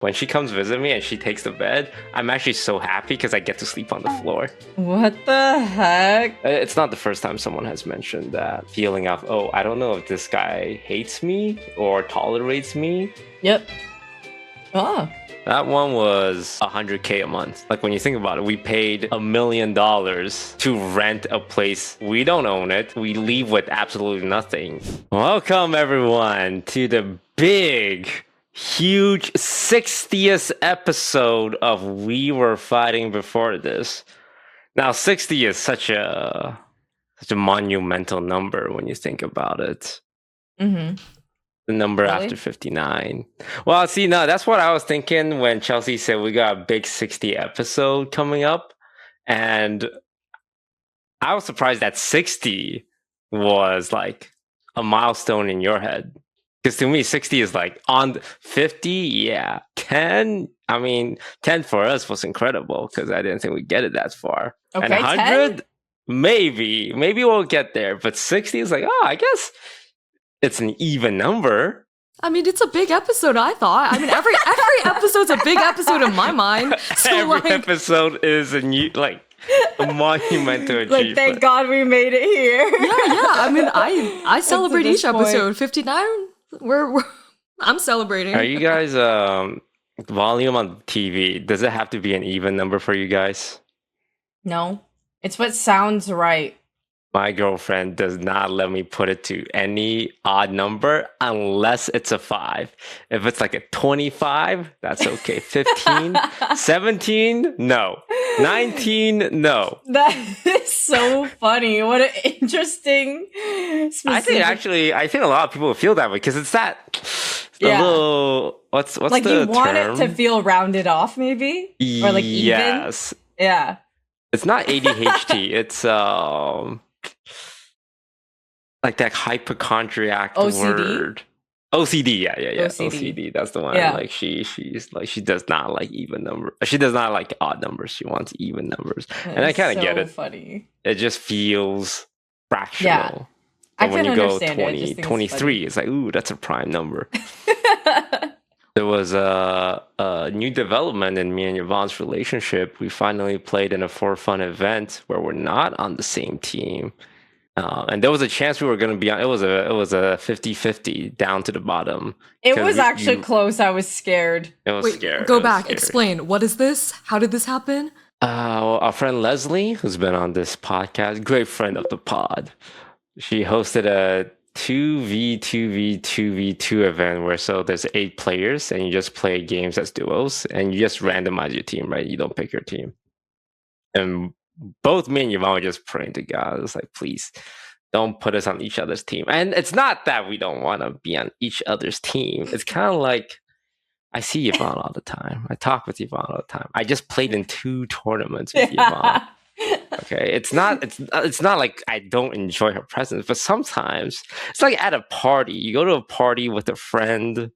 When she comes visit me and she takes the bed, I'm actually so happy because I get to sleep on the floor. What the heck? It's not the first time someone has mentioned that feeling of, oh, I don't know if this guy hates me or tolerates me. Yep. Oh. That one was $100K a month. Like when you think about it, we paid $1 million to rent a place. We don't own it. We leave with absolutely nothing. Welcome everyone to the big, huge 60th episode of We Were Fighting Before This. Now 60 is such a monumental number when you think about it. Mm-hmm. The number Really? After 59. Well, see, no, that's what I was thinking when Chelsea said we got a big 60 episode coming up. And I was surprised that 60 was like a milestone in your head. Because to me, 60 is like on 50, yeah. 10, I mean, 10 for us was incredible because I didn't think we'd get it that far. Okay, and 100, 10? maybe we'll get there. But 60 is like, oh, I guess it's an even number. I mean, it's a big episode, I thought. I mean, every episode's a big episode in my mind. So Every episode is a monumental achievement. Like, thank God we made it here. Yeah. I mean, I celebrate this each episode. 59, I'm celebrating. Are you guys volume on TV? Does it have to be an even number for you guys? No. It's what sounds right. My girlfriend does not let me put it to any odd number unless it's a 5. If it's like a 25, that's okay. 15, 17, no. 19, no. That is so funny. What an interesting I think a lot of people feel that way because it's that little what's like the you want term? it to feel rounded off, maybe? Or like even? Yes. Yeah. It's not ADHD. It's like that hypochondriac OCD? word. OCD, yeah. OCD. OCD, that's the one. Yeah. Like she's like she does not like even numbers. She does not like odd numbers. She wants even numbers. And I kind of get it. Funny. It just feels fractional. Yeah. But I when can you go understand 20, it. I just think 23, it's like, ooh, that's a prime number. There was a new development in me and Yvonne's relationship. We finally played in a for fun event where we're not on the same team. And there was a chance we were going to be on. It was a 50-50 down to the bottom. It was actually close. I was scared. It was scary. Go back. Explain. What is this? How did this happen? Well, our friend Leslie, who's been on this podcast, great friend of the pod, she hosted a 2v2v2v2 event where there's 8 players and you just play games as duos and you just randomize your team, right? You don't pick your team. And both me and Yvonne were just praying to God. It's like, please don't put us on each other's team. And it's not that we don't want to be on each other's team. It's kind of like I see Yvonne all the time. I talk with Yvonne all the time. I just played in 2 tournaments with Yvonne. Okay, it's not like I don't enjoy her presence, but sometimes it's like at a party. You go to a party with a friend.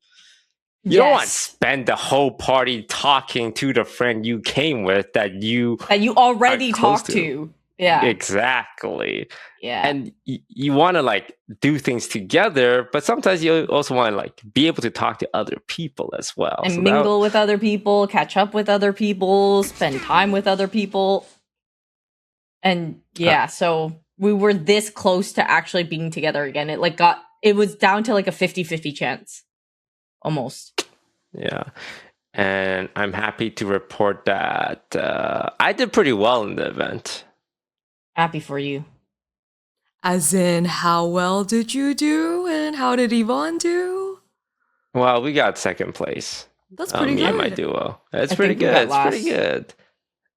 You don't want to spend the whole party talking to the friend you came with that you already talked to. Yeah, exactly. Yeah, and you want to like do things together, but sometimes you also want to like be able to talk to other people as well and mingle with other people, catch up with other people, spend time with other people. And so we were this close to actually being together again. It was down to like a 50-50 chance. Almost. Yeah. And I'm happy to report that I did pretty well in the event. Happy for you. As in, how well did you do? And how did Yvonne do? Well, we got second place. That's pretty good. Me and my duo. It's pretty good. It's pretty good.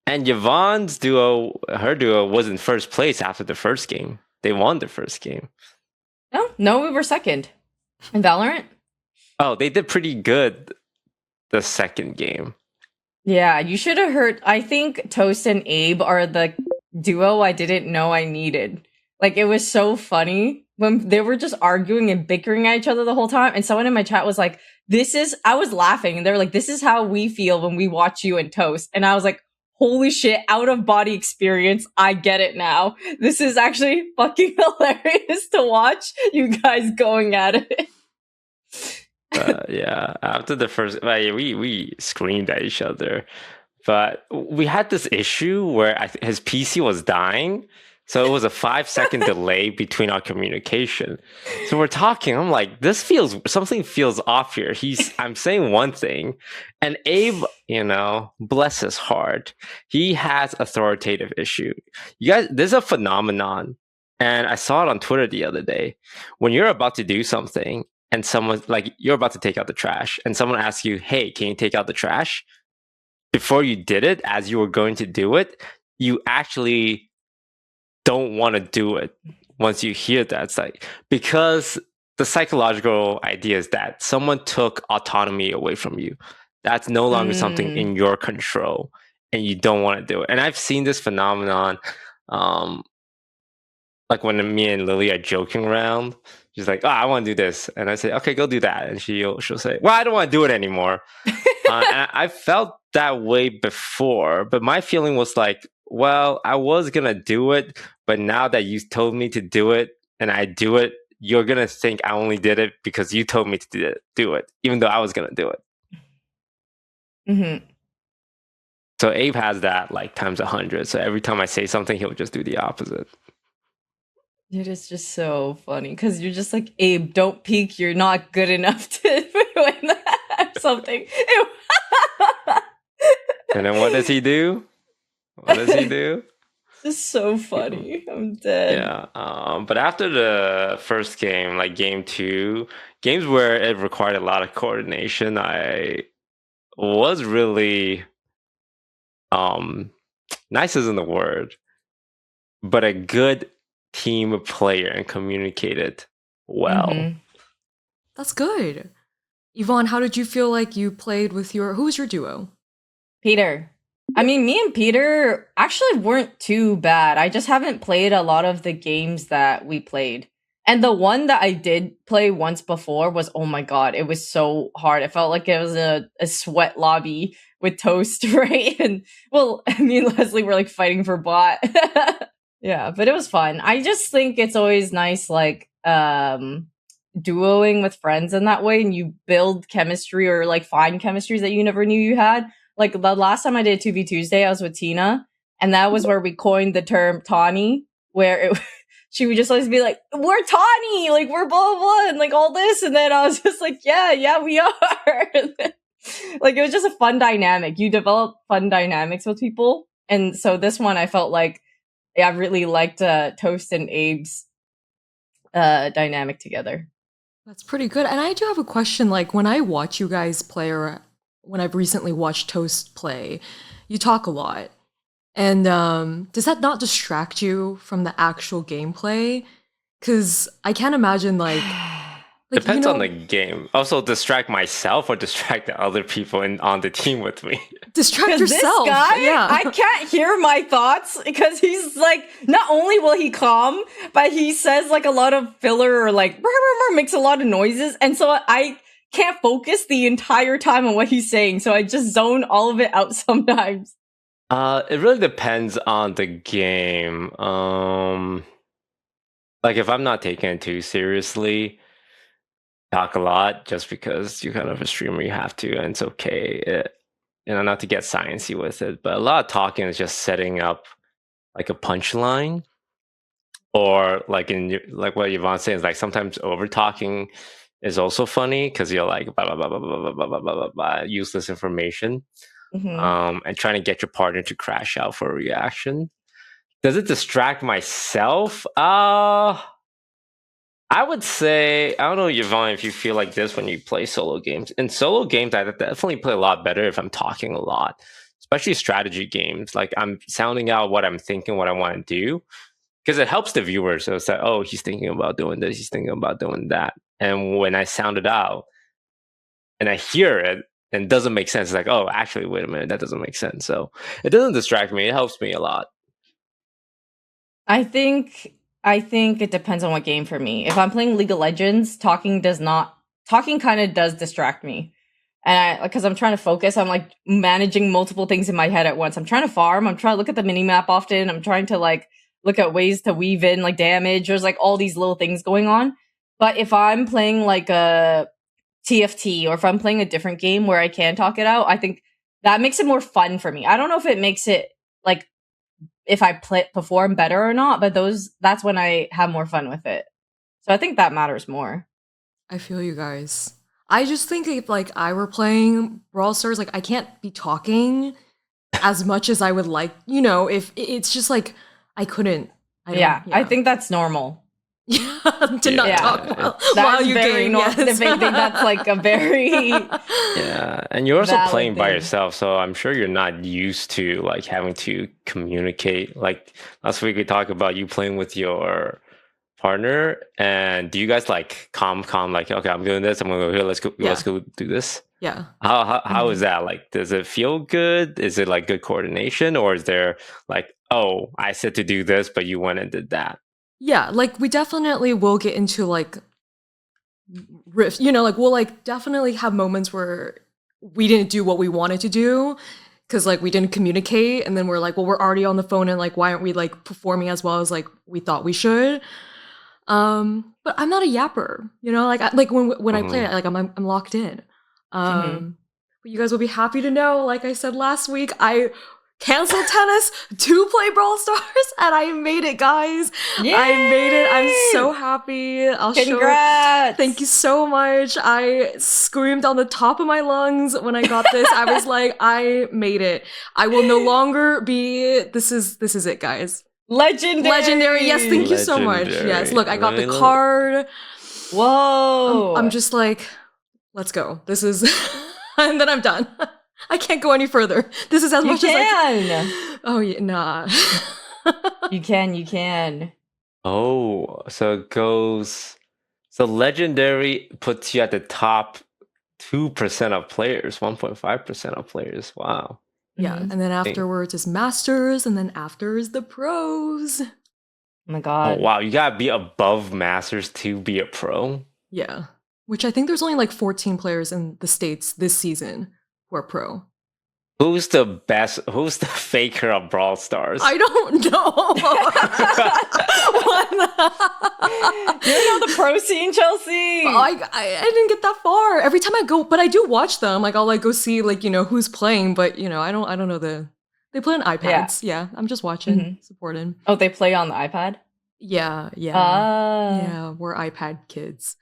And Yvonne's duo, her duo was in first place after the first game. They won the first game. No, we were second. In Valorant? Oh, they did pretty good the second game. Yeah, you should have heard. I think Toast and Abe are the duo I didn't know I needed. Like, it was so funny when they were just arguing and bickering at each other the whole time. And someone in my chat was like, I was laughing. And they were like, this is how we feel when we watch you and Toast. And I was like, holy shit, out of body experience. I get it now. This is actually fucking hilarious to watch you guys going at it. Yeah, after the first, like, we screamed at each other, but we had this issue where his PC was dying, so it was a 5 second delay between our communication. So we're talking. I'm like, something feels off here. I'm saying one thing, and Abe, bless his heart, he has authoritative issue. You guys, there's a phenomenon, and I saw it on Twitter the other day. When you're about to do something and someone's like, you're about to take out the trash, and someone asks you, hey, can you take out the trash? Before you did it, as you were going to do it, you actually don't want to do it once you hear that. It's like, because the psychological idea is that someone took autonomy away from you. That's no longer something in your control, and you don't want to do it. And I've seen this phenomenon, like when me and Lily are joking around. She's like, "Oh, I want to do this," and I say, "Okay, go do that." And she'll say, "Well, I don't want to do it anymore." And I felt that way before, but my feeling was like, "Well, I was gonna do it, but now that you told me to do it, and I do it, you're gonna think I only did it because you told me to do it, even though I was gonna do it." Mm-hmm. So Abe has that like times 100. So every time I say something, he'll just do the opposite. It is just so funny because you're just like, Abe, don't peek. You're not good enough to win that or something. And then what does he do? What does he do? Just so funny. I'm dead. Yeah. But after the first game, like game 2, games where it required a lot of coordination, I was really nice isn't the word, but a good team player and communicated well. Mm-hmm. That's good. Yvonne, how did you feel like you played with who was your duo? Peter. I mean, me and Peter actually weren't too bad. I just haven't played a lot of the games that we played. And the one that I did play once before was, oh my god, it was so hard. It felt like it was a sweat lobby with Toast, right? And, well, me and Leslie were like fighting for bot. Yeah, but it was fun. I just think it's always nice, like, duoing with friends in that way, and you build chemistry or like find chemistries that you never knew you had. Like the last time I did 2v Tuesday, I was with Tina, and that was where we coined the term Tawny, where she would just always be like, "We're Tawny, like we're blah blah blah," and like all this, and then I was just like, "Yeah, we are." Like it was just a fun dynamic. You develop fun dynamics with people, and so this one I felt like I really liked Toast and Abe's dynamic together. That's pretty good. And I do have a question. Like when I watch you guys play, or when I've recently watched Toast play, you talk a lot. And does that not distract you from the actual gameplay? Because I can't imagine like Depends on the game. Also, distract myself or distract the other people on the team with me. Distract yourself. This guy, yeah. I can't hear my thoughts because he's like, not only will he calm, but he says like a lot of filler or like makes a lot of noises, and so I can't focus the entire time on what he's saying. So I just zone all of it out sometimes. It really depends on the game. Like if I'm not taking it too seriously, talk a lot just because you're kind of a streamer, you have to, and it's okay. Not to get sciencey with it, but a lot of talking is just setting up like a punchline, or like like what Yvonne saying is like sometimes over talking is also funny because you're like blah blah blah blah blah blah blah blah blah blah useless information, and trying to get your partner to crash out for a reaction. Does it distract myself? I would say, I don't know, Yvonne, if you feel like this when you play solo games. In solo games, I definitely play a lot better if I'm talking a lot, especially strategy games. Like I'm sounding out what I'm thinking, what I want to do, because it helps the viewer. So it's like, oh, he's thinking about doing this, he's thinking about doing that. And when I sound it out and I hear it and it doesn't make sense, it's like, oh, actually, wait a minute, that doesn't make sense. So it doesn't distract me. It helps me a lot. I think it depends on what game for me. If I'm playing League of Legends, talking kind of does distract me. And because I'm trying to focus, I'm like managing multiple things in my head at once. I'm trying to farm, I'm trying to look at the mini map often, I'm trying to like look at ways to weave in like damage. There's like all these little things going on. But if I'm playing like a TFT or if I'm playing a different game where I can talk it out, I think that makes it more fun for me. I don't know if it makes it like if I perform better or not, but that's when I have more fun with it. So I think that matters more. I feel you guys. I just think if like I were playing Brawl Stars, like I can't be talking as much as I would like, if it's just like I couldn't. I think that's normal. To not talk while you game. Yes. I think that's like a very and you're also playing by thing. yourself, so I'm sure you're not used to like having to communicate. Like last week we talked about you playing with your partner, and do you guys like calm like, okay, I'm doing this, I'm gonna go here, let's go do this? Yeah. How is that? Like, does it feel good? Is it like good coordination, or is there like, oh, I said to do this, but you went and did that? Yeah, like we definitely will get into like riff, like we'll like definitely have moments where we didn't do what we wanted to do because like we didn't communicate, and then we're like, well, we're already on the phone, and like why aren't we like performing as well as like we thought we should? But I'm not a yapper, like when I play it, like I'm locked in. But you guys will be happy to know, like I said last week, I canceled tennis to play Brawl Stars, and I made it, guys. Yay! I made it. I'm so happy. Congrats! Thank you so much. I screamed on the top of my lungs when I got this. I was like, I made it. I will no longer be. This is it, guys. Legendary. Yes, thank you so much. Yes, look, I got the card. Whoa! I'm just like, let's go. This is, and then I'm done. I can't go any further. This is as much as I can. Oh, yeah, nah. You can. Oh, so it goes. So legendary puts you at the top 2% of players, 1.5% of players. Wow. Yeah, and then afterwards is masters, and then after is the pros. Oh my god. Oh, wow. You gotta be above masters to be a pro? Yeah. Which I think there's only like 14 players in the States this season who are pro. Who's the best? Who's the faker of Brawl Stars? I don't know. You know the pro scene, Chelsea. I didn't get that far. Every time I go, but I do watch them. Like I'll like go see like who's playing, but I don't know they play on iPads. Yeah, I'm just watching, supporting. Oh, they play on the iPad? Yeah. Yeah, we're iPad kids.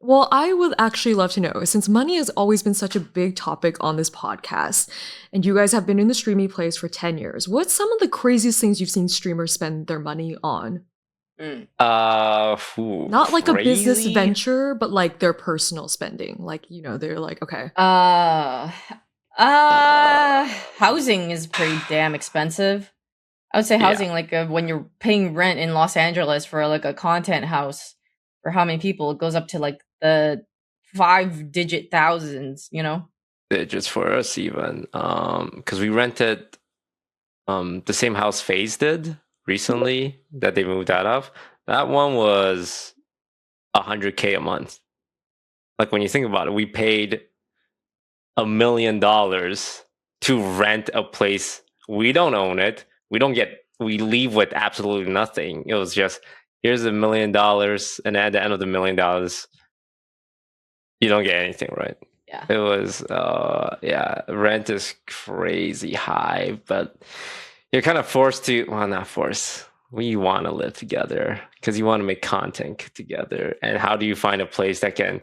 Well, I would actually love to know, since money has always been such a big topic on this podcast, and you guys have been in the streaming place for 10 years, what's some of the craziest things you've seen streamers spend their money on? Not like crazy? A business venture, but like their personal spending. Like, they're like, okay. Housing is pretty damn expensive. I would say housing, like when you're paying rent in Los Angeles for like a content house for how many people, it goes up to like the 5-digit thousands, Digits for us even. Because we rented the same house FaZe did recently that they moved out of. That one was $100K a month. Like when you think about it, we paid $1 million to rent a place. We don't own it. We leave with absolutely nothing. It was just, here's $1 million, and at the end of the $1 million, you don't get anything, right? Yeah. It was, rent is crazy high, but you're kind of forced to, well, not forced. We want to live together because you want to make content together. And how do you find a place that can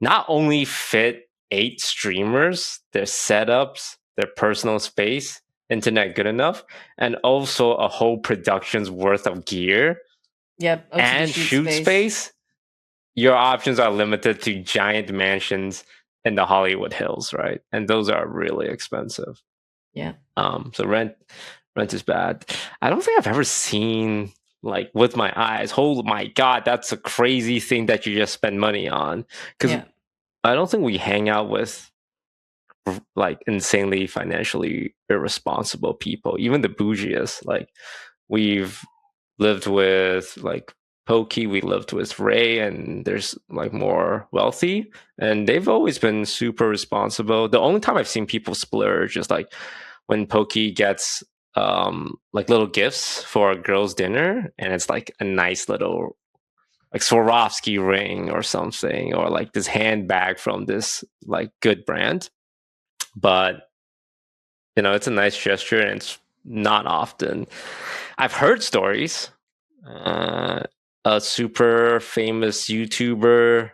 not only fit 8 streamers, their setups, their personal space, internet good enough, and also a whole production's worth of gear, OTV and shoot space? Your options are limited to giant mansions in the Hollywood Hills, right? And those are really expensive. Yeah. So rent is bad. I don't think I've ever seen, like, with my eyes, oh my god, that's a crazy thing that you just spend money on. Because I don't think we hang out with like insanely financially irresponsible people, even the bougiest. Like, we've lived with like Pokey, we lived with Ray, and there's like more wealthy, and they've always been super responsible. The only time I've seen people splurge is like when Pokey gets like little gifts for a girl's dinner, and it's like a nice little like Swarovski ring or something, or like this handbag from this like good brand. But it's a nice gesture, and it's not often. I've heard stories. A super famous YouTuber,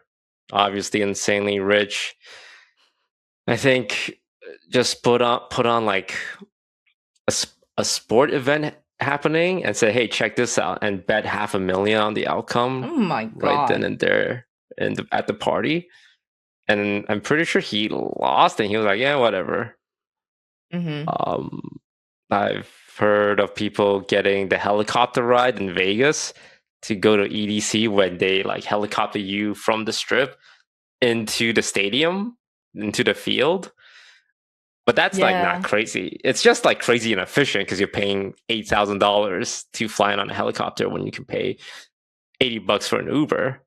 obviously insanely rich, I think, just put on like a sport event happening and said, "Hey, check this out," and bet $500,000 on the outcome. Oh my god! Right then and there, at the party, and I'm pretty sure he lost, and he was like, "Yeah, whatever." I've heard of people getting the helicopter ride in Vegas to go to EDC when they like helicopter you from the strip into the stadium, into the field. But that's like not crazy. It's just like crazy and efficient because you're paying $8,000 to fly in on a helicopter when you can pay $80 for an Uber.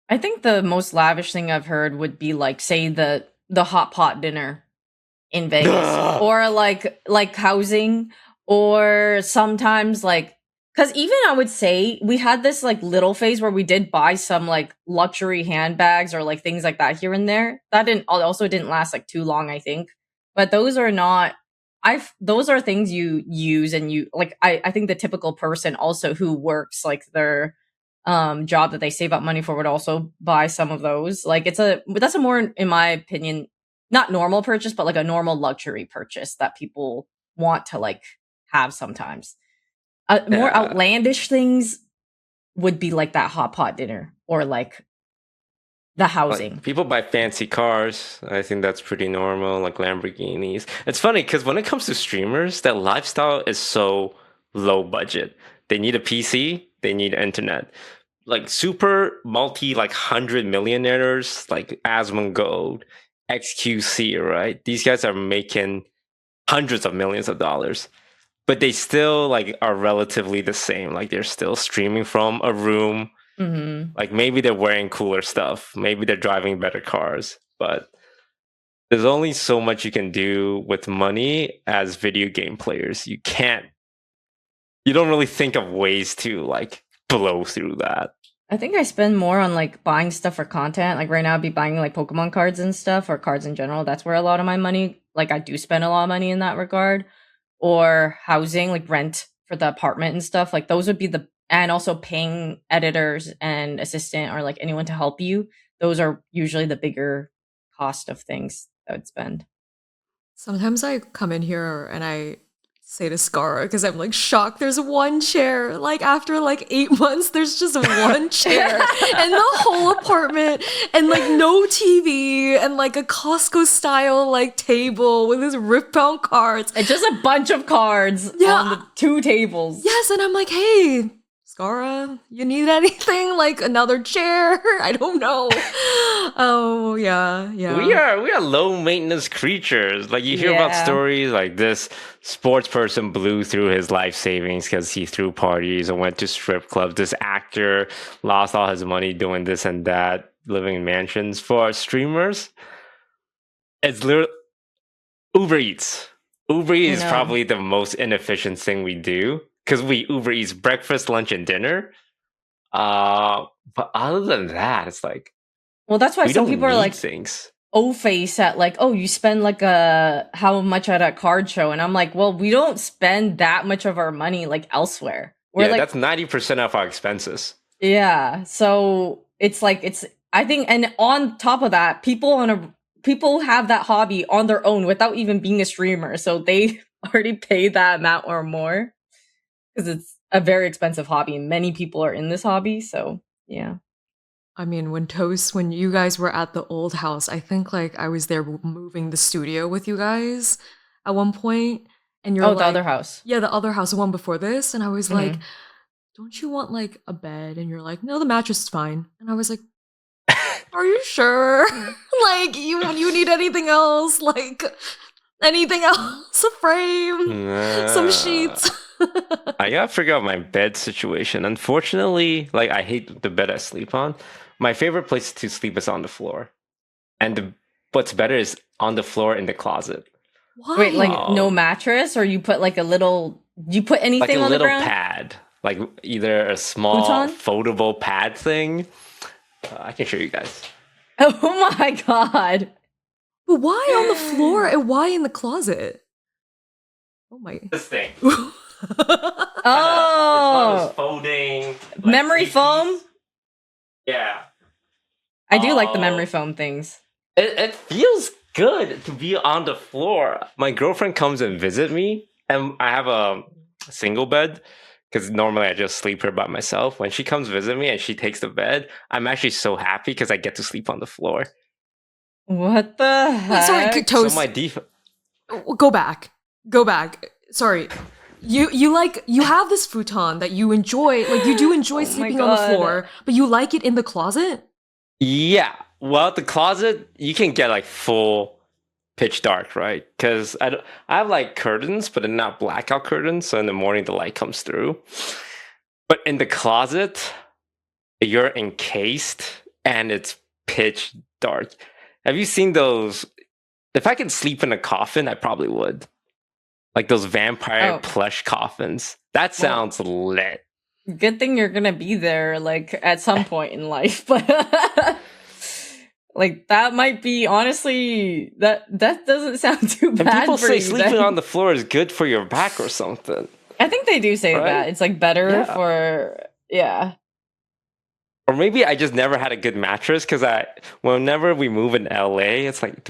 I think the most lavish thing I've heard would be like, say, the hot pot dinner in Vegas, or like housing, or sometimes like, because even I would say we had this like little phase where we did buy some like luxury handbags or like things like that here and there. That also didn't last like too long, I think. But those are not. Those are things you use, and you like. I think the typical person also who works like their job that they save up money for would also buy some of those. Like that's a more, in my opinion, not normal purchase, but like a normal luxury purchase that people want to like have sometimes. More outlandish things would be like that hot pot dinner or like the housing. Like, people buy fancy cars. I think that's pretty normal, like Lamborghinis. It's funny because when it comes to streamers, that lifestyle is so low budget. They need a PC, they need internet. Like super multi, like 100 millionaires, like Asmongold, XQC, right? These guys are making hundreds of millions of dollars, but they still like are relatively the same. Like they're still streaming from a room. Like maybe they're wearing cooler stuff, maybe they're driving better cars, but there's only so much you can do with money as video game players. You don't really think of ways to like blow through that. I think I spend more on like buying stuff for content. Like right now I'd be buying like Pokemon cards and stuff, or cards in general. That's where a lot of my money, like I do spend a lot of money in that regard. Or housing, like rent for the apartment and stuff. Like those would be and also paying editors and assistant or like anyone to help you. Those are usually the bigger cost of things I would spend. Sometimes I come in here and I say to Scarra, because I'm like shocked there's one chair. Like after like 8 months, there's just one chair and the whole apartment, and like no TV, and like a Costco style like table with this ripped out cards. And just a bunch of cards on the 2 tables. Yes, and I'm like, hey, Scarra, you need anything? Like another chair? I don't know. Oh, yeah. We are low maintenance creatures. Like you hear about stories like this sports person blew through his life savings because he threw parties and went to strip clubs. This actor lost all his money doing this and that, living in mansions. For streamers, it's literally Uber Eats. Uber Eats is probably the most inefficient thing we do, because we Uber Eats breakfast, lunch, and dinner. But other than that, it's like, well, that's why some people are like things. O-face at like, oh, you spend like how much at a card show, and I'm like, well, we don't spend that much of our money like elsewhere. We're like, that's 90% of our expenses. Yeah, so it's like I think, and on top of that, people have that hobby on their own without even being a streamer, so they already pay that amount or more because it's a very expensive hobby, and many people are in this hobby. So yeah. I mean, when you guys were at the old house, I think like I was there moving the studio with you guys at one point, and you're the other house. Yeah, the other house, the one before this, and I was like, don't you want like a bed? And you're like, no, the mattress is fine. And I was like, are you sure? Like you need anything else? Like anything else? A frame? Some sheets? I gotta figure out my bed situation. Unfortunately, like I hate the bed I sleep on. My favorite place to sleep is on the floor. And what's better is on the floor in the closet. Why? Wait, like no mattress, or you put like you put anything like on the ground? Like a little pad. like either a small Futon? foldable pad thing. I can show you guys. Oh my god. But why on the floor and why in the closet? Oh my. This thing. Oh. It's one of those folding like, Memory foam? three-piece. Yeah. I do like the memory foam things. It feels good to be on the floor. My girlfriend comes and visit me, and I have a single bed because normally I just sleep here by myself. When she comes visit me and she takes the bed, I'm actually so happy because I get to sleep on the floor. What the heck? Wait, sorry, Toast. So my default. Go back. Sorry. You have this futon that you enjoy, like you do enjoy sleeping on the floor, but you like it in the closet? Yeah. Well, the closet, you can get like full pitch dark, right? Because I have like curtains, but they're not blackout curtains. So in the morning, the light comes through. But in the closet, you're encased and it's pitch dark. Have you seen those? If I could sleep in a coffin, I probably would. Like those vampire plush coffins. That sounds lit. Good thing you're gonna be there, like, at some point in life. But like, that might be, honestly, that doesn't sound too bad. And people for say you, sleeping then. on the floor is good for your back or something. I think they do say Right? that. It's like better for, yeah. Or maybe I just never had a good mattress because whenever we move in LA, it's like,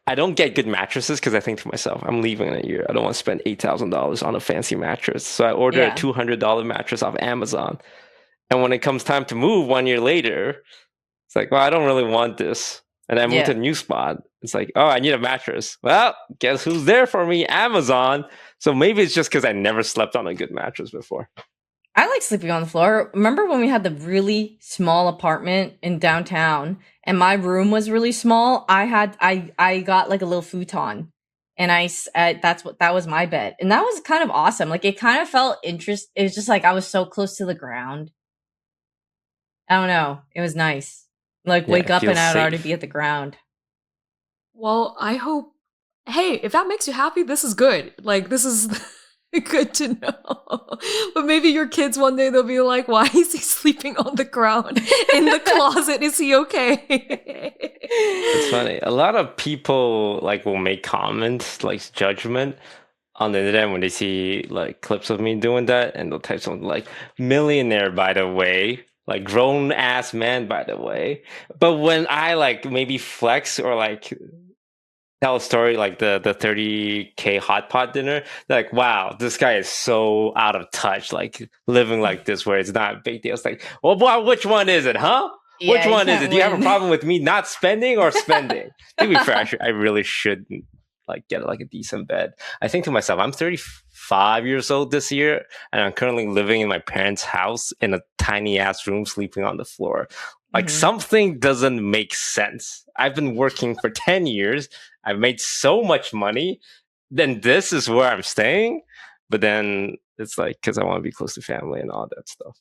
I don't get good mattresses because I think to myself, I'm leaving in a year. I don't want to spend $8,000 on a fancy mattress. So I order a $200 mattress off Amazon. And when it comes time to move 1 year later, it's like, well, I don't really want this. And I moved to a new spot. It's like, oh, I need a mattress. Well, guess who's there for me? Amazon. So maybe it's just because I never slept on a good mattress before. I like sleeping on the floor. Remember when we had the really small apartment in downtown and my room was really small? I got like a little futon and that was my bed. And that was kind of awesome. Like it kind of felt it was just like I was so close to the ground. I don't know. It was nice. Like wake up and I'd already be at the ground. Well, I hope, hey, if that makes you happy, this is good. Like this is good to know. But maybe your kids one day they'll be like, why is he sleeping on the ground in the closet? Is he okay? It's funny. A lot of people like will make comments like judgment on the internet when they see like clips of me doing that, and they'll type something like millionaire by the way, like grown ass man by the way. But when I like maybe flex or like tell a story like the 30K hot pot dinner, they're like, wow, this guy is so out of touch, like living like this where it's not a big deal. It's like, well, boy, which one is it, huh? Yeah, which one is it? Do you have a problem with me not spending or spending? To be fair, I really should like get like a decent bed. I think to myself, I'm 35 years old this year, and I'm currently living in my parents' house in a tiny ass room, sleeping on the floor. Like something doesn't make sense. I've been working for 10 years. I've made so much money. Then this is where I'm staying. But then it's like, because I want to be close to family and all that stuff.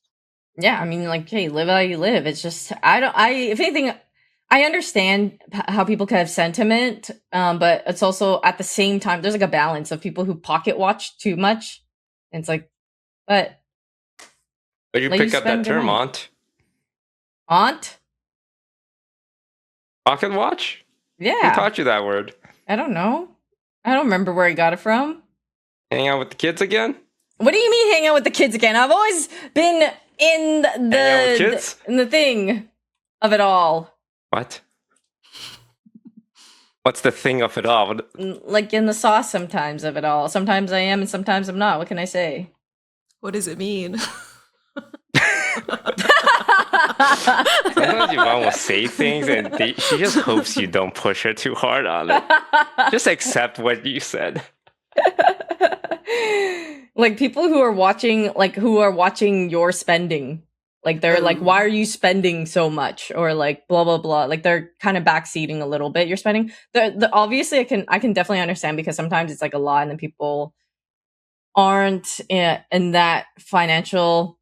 Yeah, I mean, like, hey, live how you live. It's just, if anything, I understand how people can have sentiment, but it's also at the same time, there's like a balance of people who pocket watch too much. And it's like, but you pick up that term, aunt? Aunt? Pocket watch? Yeah. Who taught you that word? I don't know. I don't remember where I got it from. Hang out with the kids again? What do you mean hang out with the kids again? I've always been in the thing of it all. What? What's the thing of it all? Like in the sauce sometimes of it all. Sometimes I am and sometimes I'm not. What can I say? What does it mean? Sometimes Yvonne will say things and she just hopes you don't push her too hard on it. Just accept what you said. Like people who are watching your spending. Like they're like, why are you spending so much? Or like blah blah blah. Like they're kind of backseating a little bit. You're spending obviously I can definitely understand because sometimes it's like a lot and then people aren't in that financial,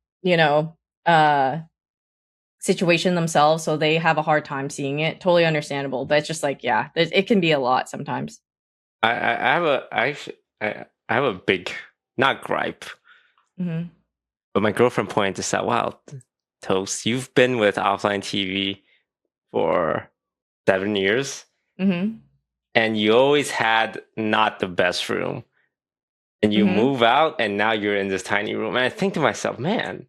situation themselves, so they have a hard time seeing it. Totally understandable, but it's just like, yeah, it can be a lot sometimes. I have a big, not gripe, But my girlfriend pointed this out. Wow, Toast, you've been with offline TV for 7 years, Mm-hmm. and you always had not the best room. And you move out, and now you're in this tiny room. And I think to myself, man,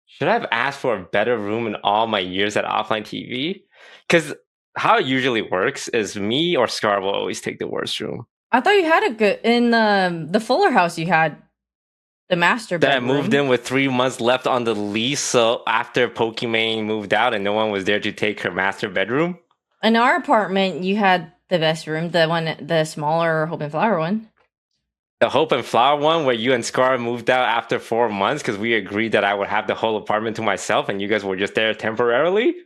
should I have asked for a better room in all my years at offline TV? Because how it usually works is me or Scar will always take the worst room. I thought you had a good in the Fuller house. You had the master Then I bedroom. moved in with 3 months left on the lease. So after Pokimane moved out and no one was there to take her master bedroom. In our apartment, you had the best room, the smaller Hope and Flower one. The Hope and Flower one, where you and Scar moved out after 4 months because we agreed that I would have the whole apartment to myself and you guys were just there temporarily.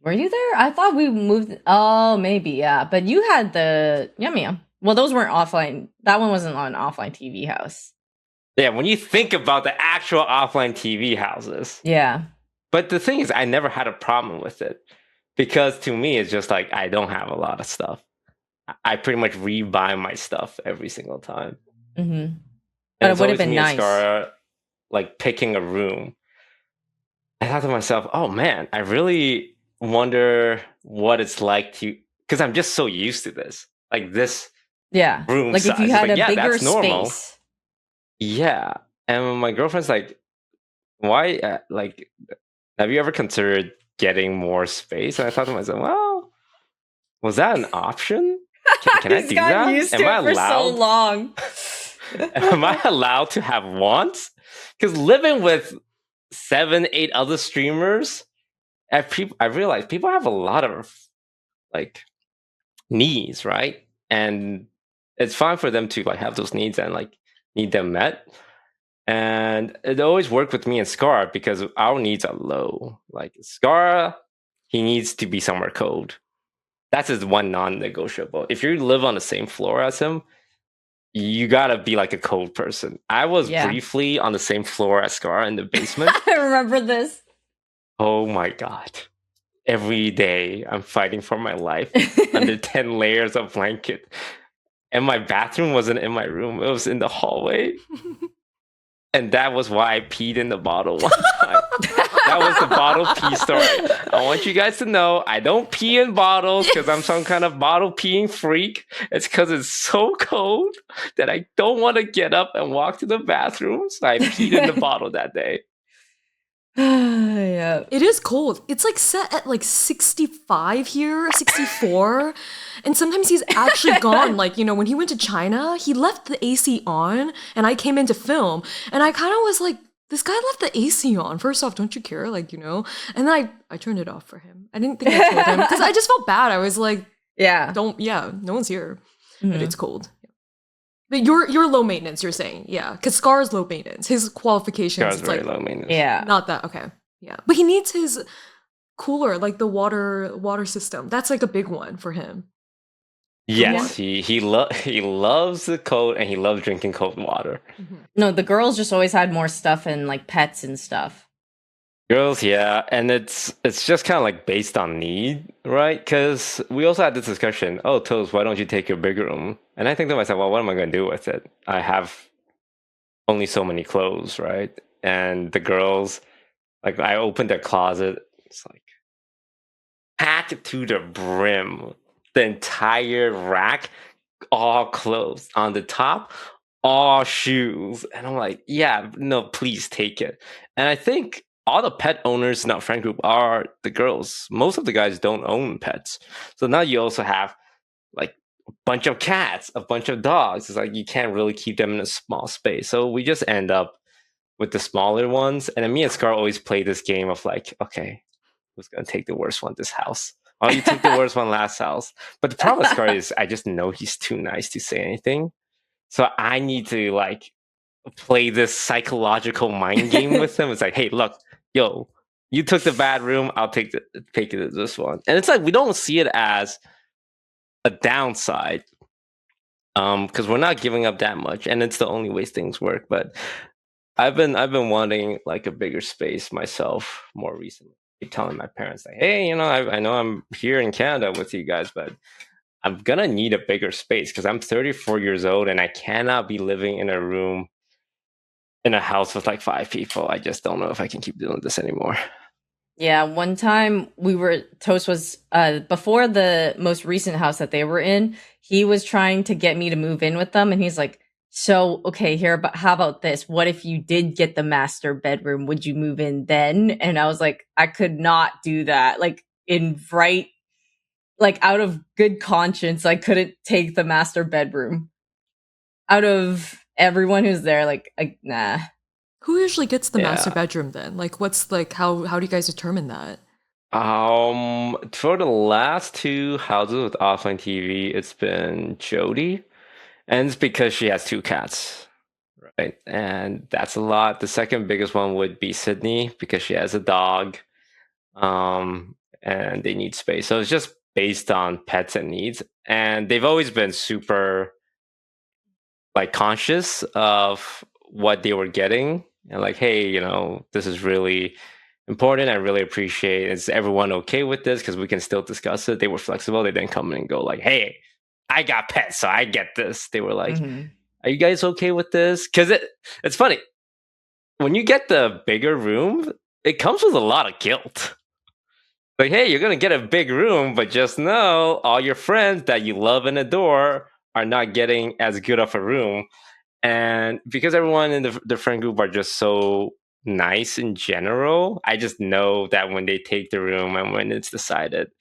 Were you there? I thought we moved. Oh, maybe, yeah. But you had the Yum Yum. Well, those weren't offline. That one wasn't on offline TV house. Yeah, when you think about the actual offline TV houses. Yeah. But the thing is, I never had a problem with it because to me, it's just like I don't have a lot of stuff. I pretty much rebuy my stuff every single time. Mm-hmm. But it would have been nice. Scarra, like picking a room. I thought to myself, oh man, I really wonder what it's like to, because I'm just so used to this. Like this room like size. If you had a bigger that's normal. space. Yeah. And my girlfriend's like, why, like, have you ever considered getting more space? And I thought to myself, well, was that an option? Can I do that? Used to it for so long. Am I allowed to have wants? Because living with 7, 8 other streamers, I realize people have a lot of like needs, right? And it's fine for them to like have those needs and like need them met. And it always worked with me and Scar because our needs are low. Like Scar, he needs to be somewhere cold. That's his one non-negotiable. If you live on the same floor as him, you gotta be like a cold person. I was briefly on the same floor as Scar in the basement. I remember this. Oh my god. Every day I'm fighting for my life under 10 layers of blanket. And my bathroom wasn't in my room, it was in the hallway. And that was why I peed in the bottle one time. That was the bottle pee story. I want you guys to know I don't pee in bottles because I'm some kind of bottle peeing freak. It's because it's so cold that I don't want to get up and walk to the bathroom. So I peed in the bottle that day. Yeah. It is cold. It's like set at like 65 here, 64. And sometimes he's actually gone. Like, you know, when he went to China, he left the AC on and I came in to film. And I kind of was like, this guy left the AC on. First off, don't you care? Like, you know? And then I turned it off for him. I didn't think I told him because I just felt bad. I was like, no one's here. But it's cold. But you're low maintenance, you're saying, because Scar's low maintenance. His qualifications, Scar's very low maintenance. Not that okay, but he needs his cooler, like the water system. That's like a big one for him. Yes, he loves the cold and he loves drinking cold water. Mm-hmm. No, the girls just always had more stuff and like pets and stuff. Girls, and it's just kind of like based on need, right? Because we also had this discussion. Oh, Toast, why don't you take your big room? And I think to myself, well, what am I going to do with it? I have only so many clothes, right? And the girls, like, I opened their closet. It's like packed to the brim, the entire rack, all clothes. On the top, all shoes. And I'm like, yeah, no, please take it. And I think all the pet owners in our friend group are the girls. Most of the guys don't own pets. So now you also have like a bunch of cats, a bunch of dogs. It's like you can't really keep them in a small space. So we just end up with the smaller ones. And then me and Scar always play this game of like, okay, who's going to take the worst one this house? Oh, you took the worst one last house. But the problem with Scar is I just know he's too nice to say anything. So I need to like play this psychological mind game with him. It's like, hey, look, yo, you took the bad room, I'll take this one. And it's like we don't see it as a downside. Because we're not giving up that much, and it's the only way things work. But I've been wanting like a bigger space myself more recently. I keep telling my parents like, hey, you know, I know I'm here in Canada with you guys, but I'm gonna need a bigger space because I'm 34 years old and I cannot be living in a room in a house with like 5 people. I just don't know if I can keep doing this anymore. Yeah, one time Toast was before the most recent house that they were in, he was trying to get me to move in with them, and he's like, so okay, here, but how about this? What if you did get the master bedroom? Would you move in then? And I was like, I could not do that. Like out of good conscience, I couldn't take the master bedroom. Out of everyone who's there, nah. Who usually gets the master bedroom then? Like, what's like how do you guys determine that? For the last 2 houses with offline TV, it's been Jody, and it's because she has 2 cats, right? And that's a lot. The second biggest one would be Sydney because she has a dog, and they need space. So it's just based on pets and needs, and they've always been super like conscious of what they were getting, and like, hey, you know, this is really important. I really appreciate it. Is everyone okay with this? Because we can still discuss it. They were flexible. They didn't come in and go like, hey, I got pets, so I get this. They were like, are you guys okay with this? Because it's funny. When you get the bigger room, it comes with a lot of guilt. Like, hey, you're going to get a big room, but just know all your friends that you love and adore are not getting as good of a room. And because everyone in the friend group are just so nice in general, I just know that when they take the room and when it's decided,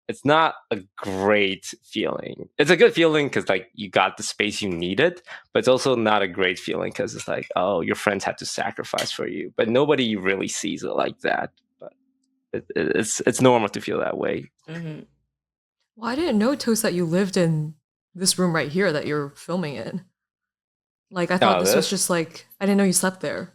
it's not a great feeling. It's a good feeling because like you got the space you needed, but it's also not a great feeling because it's like, oh, your friends had to sacrifice for you, but nobody really sees it like that. But it's normal to feel that way. Well, I didn't know, Toast, that you lived in this room right here that you're filming in. Like, I thought this was just like, I didn't know you slept there.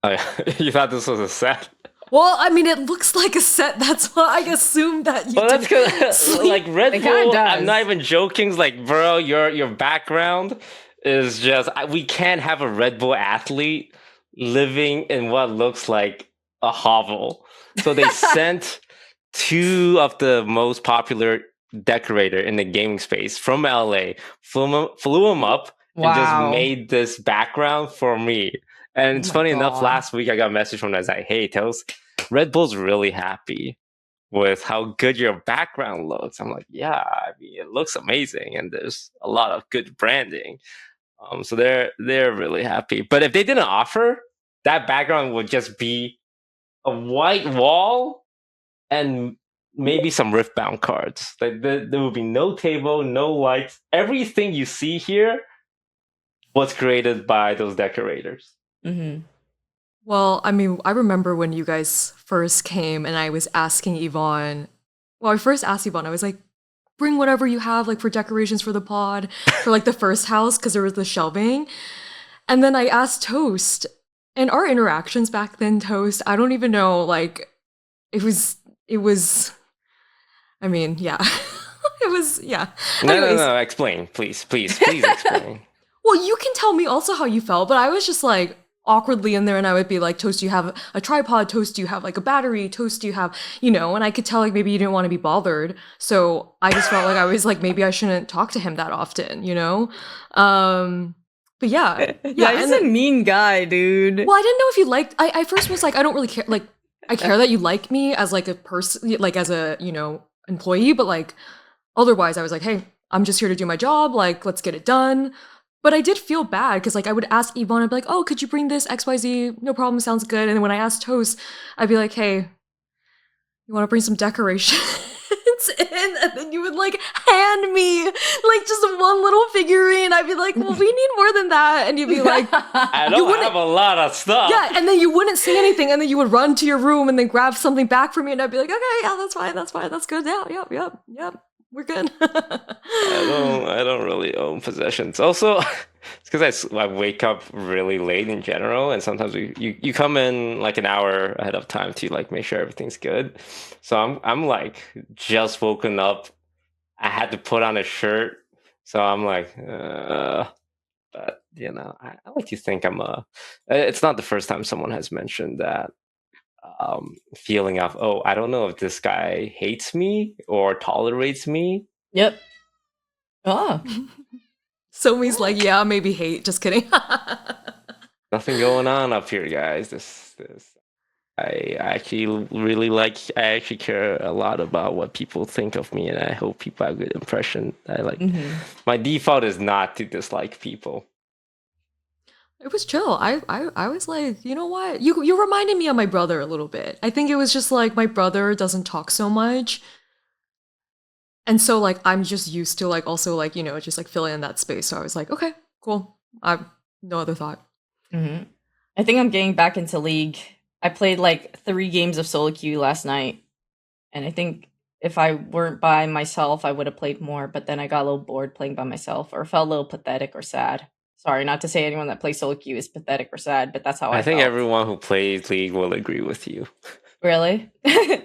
Oh, you thought this was a set? Well, I mean, it looks like a set. That's why I assumed that you. Well, that's because like Red Bull. I'm not even joking. It's like, bro, your background is just. We can't have a Red Bull athlete living in what looks like a hovel. So they sent 2 of the most popular decorator in the gaming space from LA, flew them up, and just made this background for me. And it's funny enough, last week I got a message from them. I was like, hey, Toast, Red Bull's really happy with how good your background looks. I'm like, yeah, I mean, it looks amazing. And there's a lot of good branding. So they're really happy. But if they didn't offer, that background would just be a white wall and maybe some Riftbound cards. Like there would be no table, no lights. Everything you see here was created by those decorators. Well, I mean, I remember when you guys first came and I was asking Yvonne. Well, I first asked Yvonne, I was like, bring whatever you have, like for decorations for the pod, for like the first house, because there was the shelving. And then I asked Toast, and our interactions back then, Toast, I don't even know, like, it was, I mean, yeah. It was, yeah. No, explain, please explain. Well, you can tell me also how you felt, but I was just like, awkwardly in there, and I would be like, Toast, do you have a tripod? Toast, do you have like a battery? Toast, do you have, you know, and I could tell like maybe you didn't want to be bothered. So I just felt like I was like, maybe I shouldn't talk to him that often, you know? But yeah. Yeah, he's a mean guy, dude. Well, I didn't know if you liked, I first was like, I don't really care, like, I care that you like me as like a person, like as a, you know, employee, but like, otherwise I was like, hey, I'm just here to do my job, like, let's get it done. But I did feel bad because, like, I would ask Yvonne, I'd be like, oh, could you bring this XYZ? No problem, sounds good. And then when I asked Toast, I'd be like, hey, you want to bring some decorations in? And then you would, like, hand me, like, just one little figurine. I'd be like, well, we need more than that. And you'd be like, I don't have a lot of stuff. Yeah, and then you wouldn't say anything. And then you would run to your room and then grab something back for me. And I'd be like, okay, yeah, that's fine, that's good. Yeah, yep. We're good. I don't really own possessions. Also, it's because I wake up really late in general, and sometimes you come in like an hour ahead of time to like make sure everything's good. So I'm like just woken up. I had to put on a shirt, so I'm like, but you know, I like to think it's not the first time someone has mentioned that. Feeling of, oh, I don't know if this guy hates me or tolerates me. Yep. Oh. So he's like, yeah, maybe hate. Just kidding. Nothing going on up here, guys. This. I actually really like. I actually care a lot about what people think of me, and I hope people have a good impression. I like. My default is not to dislike people. It was chill. I was like, you know what? You reminded me of my brother a little bit. I think it was just like my brother doesn't talk so much. And so like I'm just used to like also like, you know, just like filling in that space. So I was like, okay, cool. I no other thought. I think I'm getting back into League. I played like 3 games of solo queue last night. And I think if I weren't by myself, I would have played more, but then I got a little bored playing by myself or felt a little pathetic or sad. Sorry, not to say anyone that plays solo queue is pathetic or sad, but that's how I think felt. Everyone who plays League will agree with you. Really?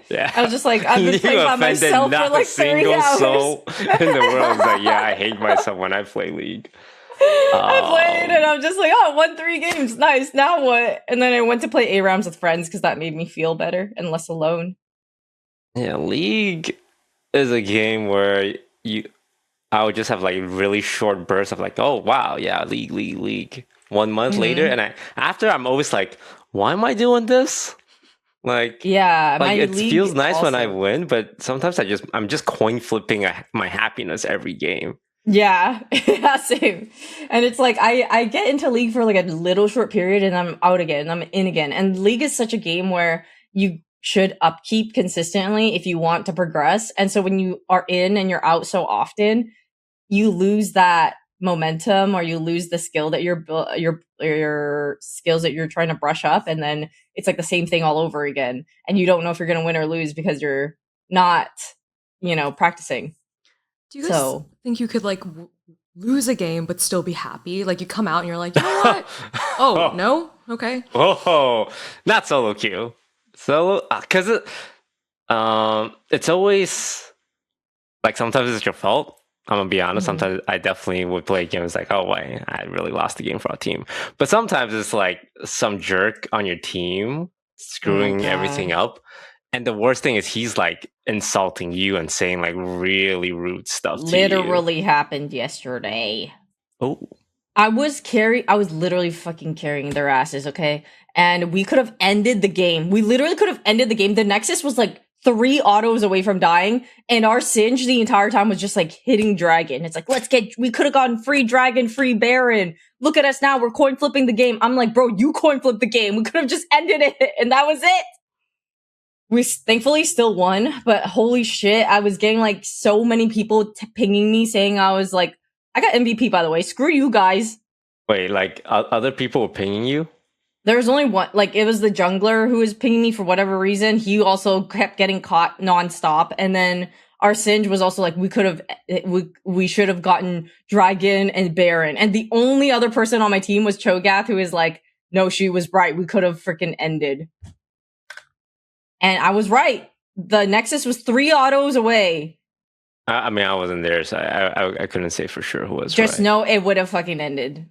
Yeah. I was just like, I've been playing by myself for like 3 hours. Soul in the world is like, yeah, I hate myself when I play League. I played and I'm just like, oh, I won 3 games. Nice. Now what? And then I went to play ARAMs with friends because that made me feel better and less alone. Yeah, League is a game where I would just have like really short bursts of like, oh wow, yeah, League. 1 month later, and after I'm always like, why am I doing this? Like, yeah, like it feels nice when I win, but sometimes I'm just coin flipping my happiness every game. Yeah, yeah, same. And it's like I get into League for like a little short period and I'm out again, I'm in again. And League is such a game where you should upkeep consistently if you want to progress. And so when you are in and you're out so often, you lose that momentum or you lose the skill that your skills that you're trying to brush up, and then it's like the same thing all over again. And you don't know if you're going to win or lose because you're not, practicing. Do you guys think you could like lose a game but still be happy? Like you come out and you're like, you know what? Oh, no? Okay. Oh, not solo queue. So, because it's always like sometimes it's your fault. I'm gonna be honest. Sometimes I definitely would play games like, oh, wait, I really lost the game for our team. But sometimes it's like some jerk on your team screwing everything up. And the worst thing is he's like insulting you and saying like really rude stuff to you. Literally happened yesterday. Oh. I was literally fucking carrying their asses, okay? And we could have ended the game. We literally could have ended the game. The Nexus was like 3 autos away from dying, and our Singe the entire time was just like hitting Dragon. It's like, we could have gotten free Dragon, free Baron. Look at us now, we're coin flipping the game. I'm like, bro, you coin flipped the game. We could have just ended it, and that was it. We thankfully still won, but holy shit, I was getting like so many people pinging me saying I was like, I got MVP, by the way. Screw you guys. Wait, like other people were pinging you? There was only one, like it was the jungler who was pinging me for whatever reason. He also kept getting caught nonstop. And then our Singe was also like, we should have gotten Dragon and Baron. And the only other person on my team was Cho'Gath, who is like, no, she was right. We could have freaking ended. And I was right. The Nexus was 3 autos away. I mean, I wasn't there, so I couldn't say for sure who was Just right. know it would have fucking ended.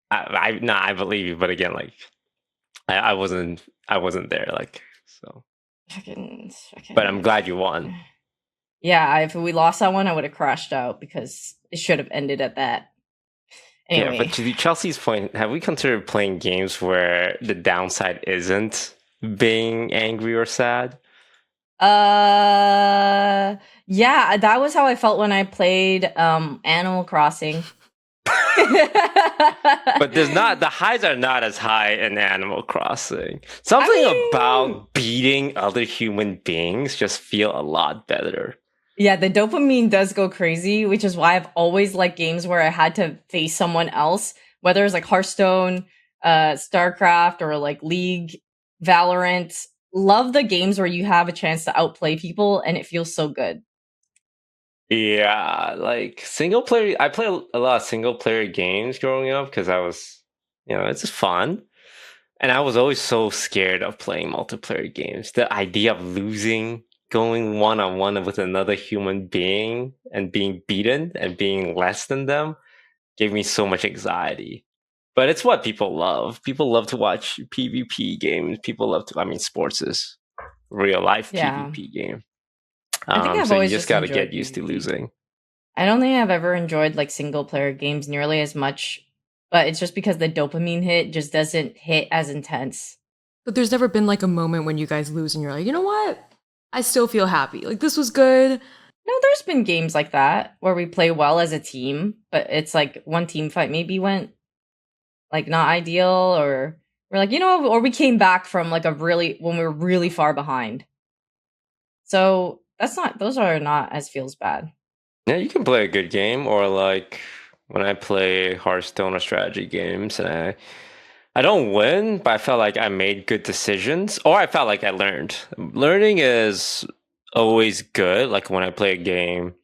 I believe you, but again, like I wasn't there, like so. But I'm glad you won. Yeah, if we lost that one, I would have crashed out because it should have ended at that. Anyway. Yeah, but to Chelsea's point, have we considered playing games where the downside isn't being angry or sad? Yeah, that was how I felt when I played Animal Crossing. But the highs are not as high in Animal Crossing. Something about beating other human beings just feel a lot better. Yeah, the dopamine does go crazy, which is why I've always liked games where I had to face someone else, whether it's like Hearthstone, StarCraft, or like League, Valorant. Love the games where you have a chance to outplay people and it feels so good. Yeah, like single player. I played a lot of single player games growing up because I was, it's just fun. And I was always so scared of playing multiplayer games. The idea of losing, going one-on-one with another human being and being beaten and being less than them gave me so much anxiety. But it's what people love. People love to watch PvP games. People love to, sports is real life PvP game. I think I've so always you just got to get PvP. used to losing. I don't think I've ever enjoyed like single player games nearly as much but it's just because the dopamine hit just doesn't hit as intense. But there's never been like a moment when you guys lose and you're like, you know what? I still feel happy. Like this was good. No, there's been games like that where we play well as a team, but it's like one team fight maybe went like not ideal, or we're like, or we came back from like when we were really far behind. So those are not as feels bad. Yeah, you can play a good game, or like when I play Hearthstone or strategy games, and I don't win, but I felt like I made good decisions, or I felt like I learned. Learning is always good. Like when I play a game,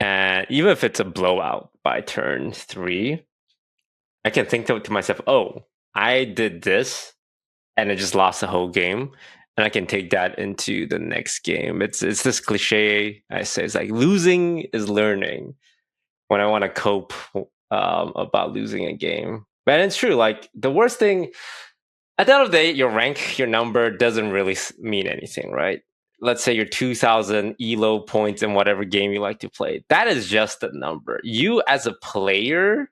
and even if it's a blowout by turn 3, I can think to myself, "Oh, I did this, and I just lost the whole game." And I can take that into the next game. It's this cliche I say. It's like losing is learning when I want to cope about losing a game. But it's true. Like the worst thing at the end of the day, your rank, your number doesn't really mean anything, right? Let's say your 2,000 elo points in whatever game you like to play. That is just a number. You as a player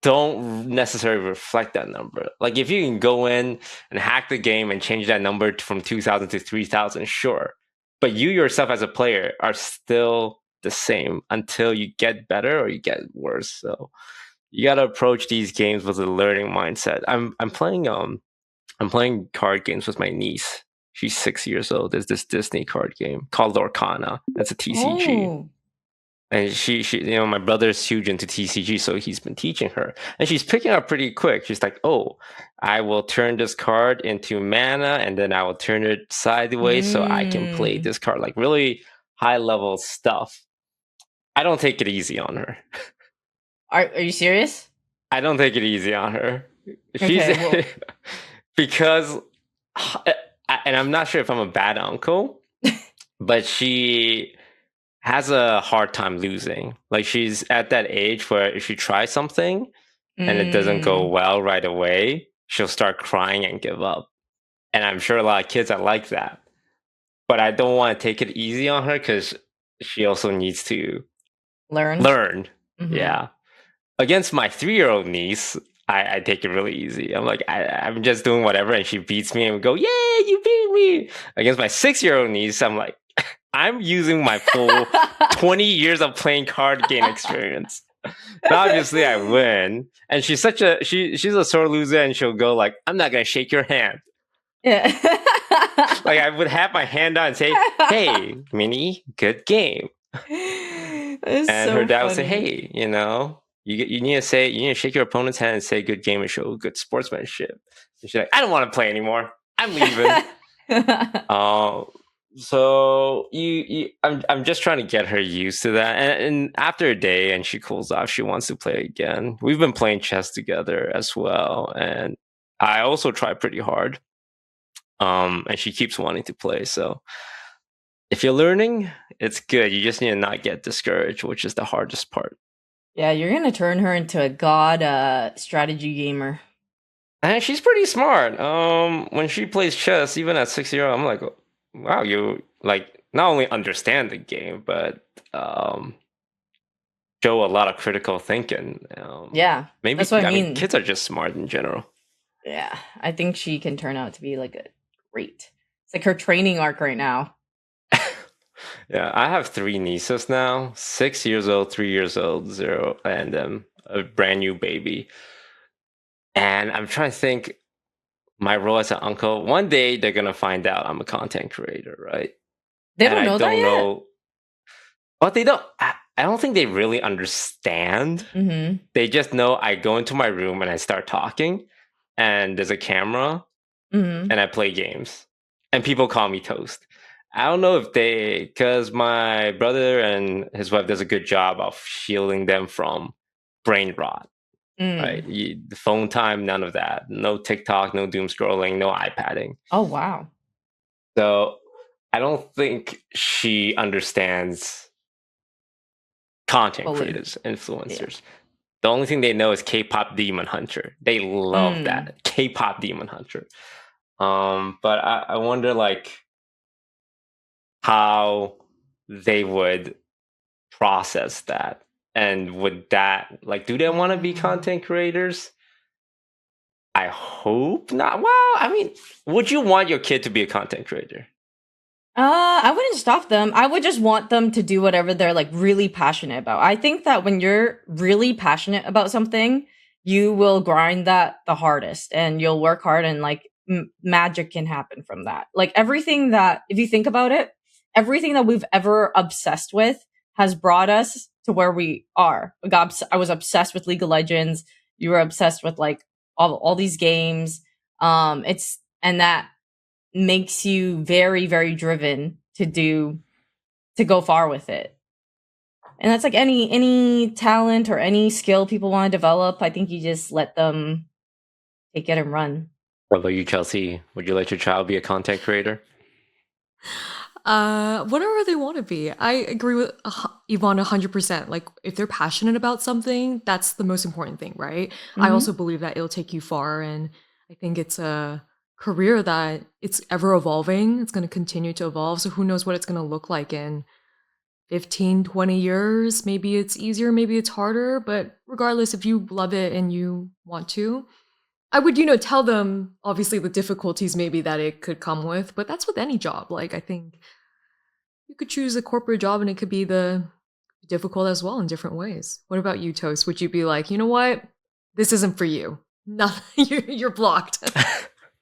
don't necessarily reflect that number. Like if you can go in and hack the game and change that number from 2,000 to 3,000, sure. But you yourself as a player are still the same until you get better or you get worse. So you got to approach these games with a learning mindset. I'm playing card games with my niece. She's 6 years old. There's this Disney card game called Lorcana. That's a TCG. Oh. And she, my brother's huge into TCG, so he's been teaching her. And she's picking up pretty quick. She's like, oh, I will turn this card into mana, and then I will turn it sideways so I can play this card. Like really high level stuff. I don't take it easy on her. Are you serious? I don't take it easy on her. Okay, Because, and I'm not sure if I'm a bad uncle, but she has a hard time losing. Like she's at that age where if she tries something and it doesn't go well right away, she'll start crying and give up. And I'm sure a lot of kids are like that. But I don't want to take it easy on her because she also needs to learn. Mm-hmm. Yeah. Against my 3-year-old niece, I take it really easy. I'm like, I'm just doing whatever, and she beats me, and we go, "Yeah, you beat me!" Against my 6-year-old niece, I'm like, I'm using my full 20 years of playing card game experience. But obviously, I win, and she's she's a sore loser, and she'll go like, "I'm not gonna shake your hand." Yeah. Like I would have my hand out and say, "Hey, Minnie, good game." And so her dad funny. would say, "Hey, you need to shake your opponent's hand and say good game and show good sportsmanship." And she's like, "I don't want to play anymore. I'm leaving." So I'm just trying to get her used to that. And after a day and she cools off, she wants to play again. We've been playing chess together as well, and I also try pretty hard. And she keeps wanting to play. So if you're learning, it's good. You just need to not get discouraged, which is the hardest part. Yeah, you're gonna turn her into a god strategy gamer. And she's pretty smart. When she plays chess, even at 6 years old, I'm like, wow, you like not only understand the game, but show a lot of critical thinking. Yeah, maybe that's what I mean. mean, kids are just smart in general. Yeah, I think she can turn out to be like a great. It's like her training arc right now. Yeah, I have 3 nieces now: 6 years old, 3 years old, 0, and a brand new baby. And I'm trying to think my role as an uncle. One day they're gonna find out I'm a content creator, right? They don't know that yet. But they don't. I don't think they really understand. Mm-hmm. They just know I go into my room and I start talking, and there's a camera, and I play games, and people call me Toast. I don't know if because my brother and his wife does a good job of shielding them from brain rot. Right, the phone time, none of that. No TikTok, no doom scrolling, no iPadding. Oh wow! So I don't think she understands content creators, influencers. Yeah. The only thing they know is K-pop Demon Hunter. They love that K-pop Demon Hunter. But I wonder like how they would process that. And would that, like, do they want to be content creators? I hope not. Well, I mean, would you want your kid to be a content creator? I wouldn't stop them. I would just want them to do whatever they're like really passionate about. I think that when you're really passionate about something, you will grind that the hardest and you'll work hard and like magic can happen from that. Like everything that, if you think about it, everything that we've ever obsessed with has brought us to where we are. I was obsessed with League of Legends. You were obsessed with like all these games. And that makes you very, very driven to go far with it. And that's like any talent or any skill people want to develop. I think you just let them take it and run. What about you, Chelsea? Would you let your child be a content creator? Whatever they want to be. I agree with Yvonne 100%. Like, if they're passionate about something, that's the most important thing, right? I also believe that it'll take you far, and I think it's a career that it's ever evolving. It's going to continue to evolve. So who knows what it's going to look like in 15, 20 years. Maybe it's easier, maybe it's harder, but regardless, if you love it and you want to, I would, tell them obviously the difficulties maybe that it could come with, but that's with any job. Like, I think you could choose a corporate job and it could be the difficult as well in different ways. What about you, Toast? Would you be like, you know what? This isn't for you. No, you're blocked.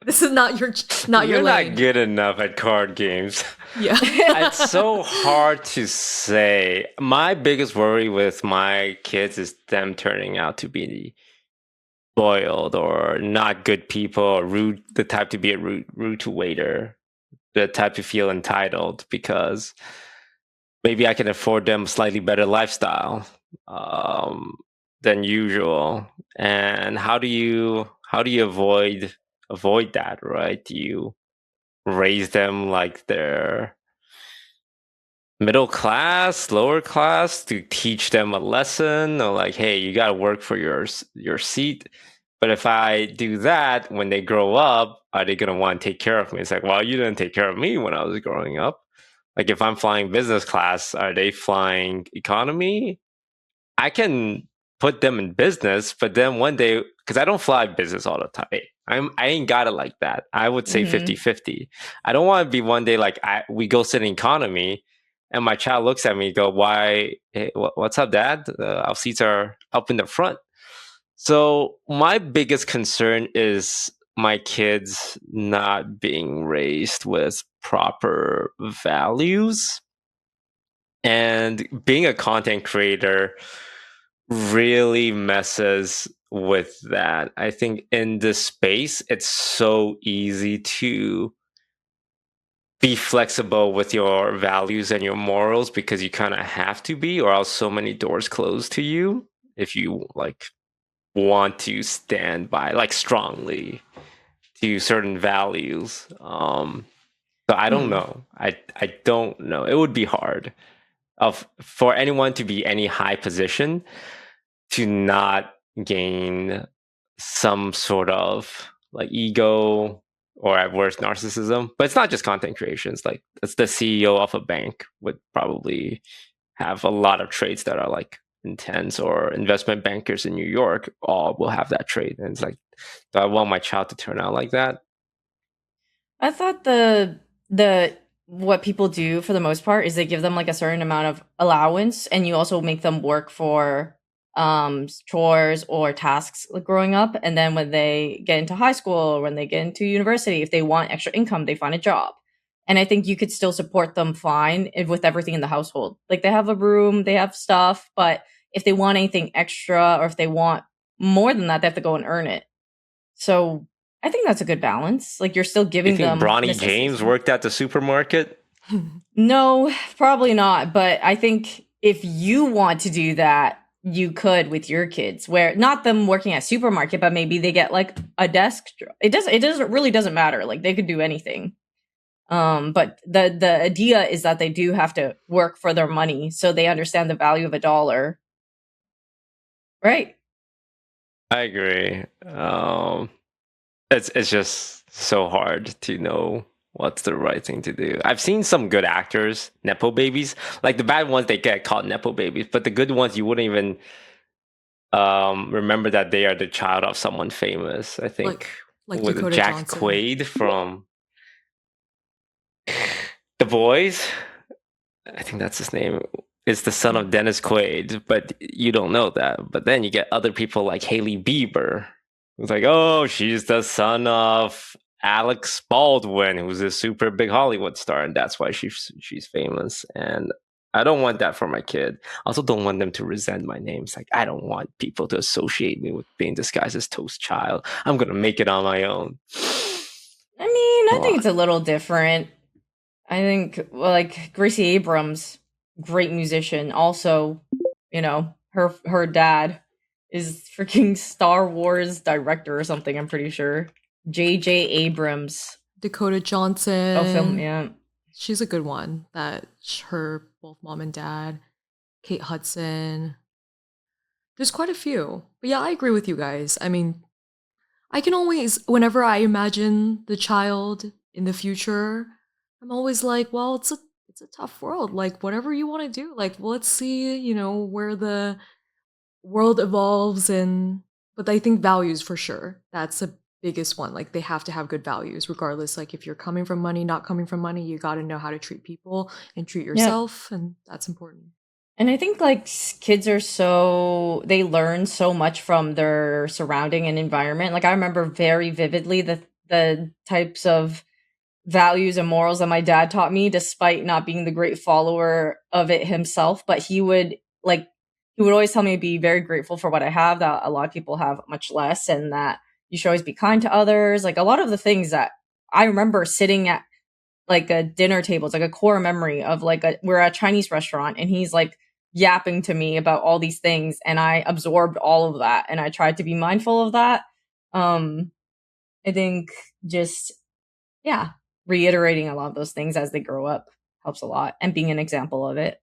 This is not your lane. You're not good enough at card games. Yeah. It's so hard to say. My biggest worry with my kids is them turning out to be spoiled or not good people or rude, the type to be a rude to waiter, the type to feel entitled because maybe I can afford them a slightly better lifestyle than usual. And how do you avoid that, right? Do you raise them like they're middle class, lower class, to teach them a lesson, or like, hey, you got to work for your seat? But if I do that, when they grow up, are they going to want to take care of me? It's like, well, you didn't take care of me when I was growing up. Like, if I'm flying business class, are they flying economy? I can put them in business, but then one day, because I don't fly business all the time, I ain't got it like that. I would say 50-50. I don't want to be one day like we go sit in economy and my child looks at me and go, why, hey, what's up, dad? Our seats are up in the front. So my biggest concern is my kids not being raised with proper values. And being a content creator really messes with that. I think in this space, it's so easy to be flexible with your values and your morals because you kind of have to be, or else so many doors close to you if you like want to stand by like strongly to certain values. So I don't know. I don't know. It would be hard for anyone to be any high position to not gain some sort of like ego or at worst narcissism. But it's not just content creation. It's like it's the CEO of a bank would probably have a lot of traits that are like intense, or investment bankers in New York all will have that trait. And it's like, do I want my child to turn out like that? I thought the what people do for the most part is they give them like a certain amount of allowance, and you also make them work for chores or tasks like growing up, and then when they get into high school or when they get into university, if they want extra income, they find a job. And I think you could still support them fine with everything in the household. Like they have a room, they have stuff, but if they want anything extra or if they want more than that, they have to go and earn it. So I think that's a good balance. Like you're still giving You think them Bronny James worked at the supermarket? No, probably not. But I think if you want to do that, you could with your kids, where not them working at supermarket, but maybe they get like a desk job. It doesn't matter. Like they could do anything. But the idea is that they do have to work for their money, so they understand the value of a dollar. Right. I agree. It's just so hard to know what's the right thing to do. I've seen some good actors, Nepo babies. Like the bad ones, they get called Nepo babies, but the good ones, you wouldn't even remember that they are the child of someone famous. I think Like with Dakota Jack Johnson. Quaid from The Boys. I think that's his name. Is the son of Dennis Quaid, but you don't know that. But then you get other people like Hailey Bieber. It's like, oh, she's the son of Alex Baldwin, who's a super big Hollywood star, and that's why she's famous. And I don't want that for my kid. I also don't want them to resent my name. It's like, I don't want people to associate me with being disguised as Toast Child. I'm gonna make it on my own. I mean, I think it's a little different. I think, well, like Gracie Abrams, great musician. Also, you know, her dad is freaking Star Wars director or something. I'm pretty sure. J.J. Abrams. Dakota Johnson. Oh, film, yeah. She's a good one. That her both mom and dad. Kate Hudson. There's quite a few. But yeah, I agree with you guys. I mean, I can always, whenever I imagine the child in the future, I'm always like, well, it's a tough world. Like, whatever you want to do, like, well, let's see, you know, where the world evolves. But I think values for sure. That's the biggest one. Like, they have to have good values, regardless. Like, if you're coming from money, not coming from money, you got to know how to treat people and treat yourself, and that's important. And I think like kids are they learn so much from their surrounding and environment. Like I remember very vividly the types of values and morals that my dad taught me, despite not being the great follower of it himself. But he would always tell me to be very grateful for what I have, that a lot of people have much less, and that you should always be kind to others. Like a lot of the things that I remember sitting at like a dinner table, it's like a core memory of we're at a Chinese restaurant and he's like yapping to me about all these things, and I absorbed all of that and I tried to be mindful of that. I think just reiterating a lot of those things as they grow up helps a lot, and being an example of it.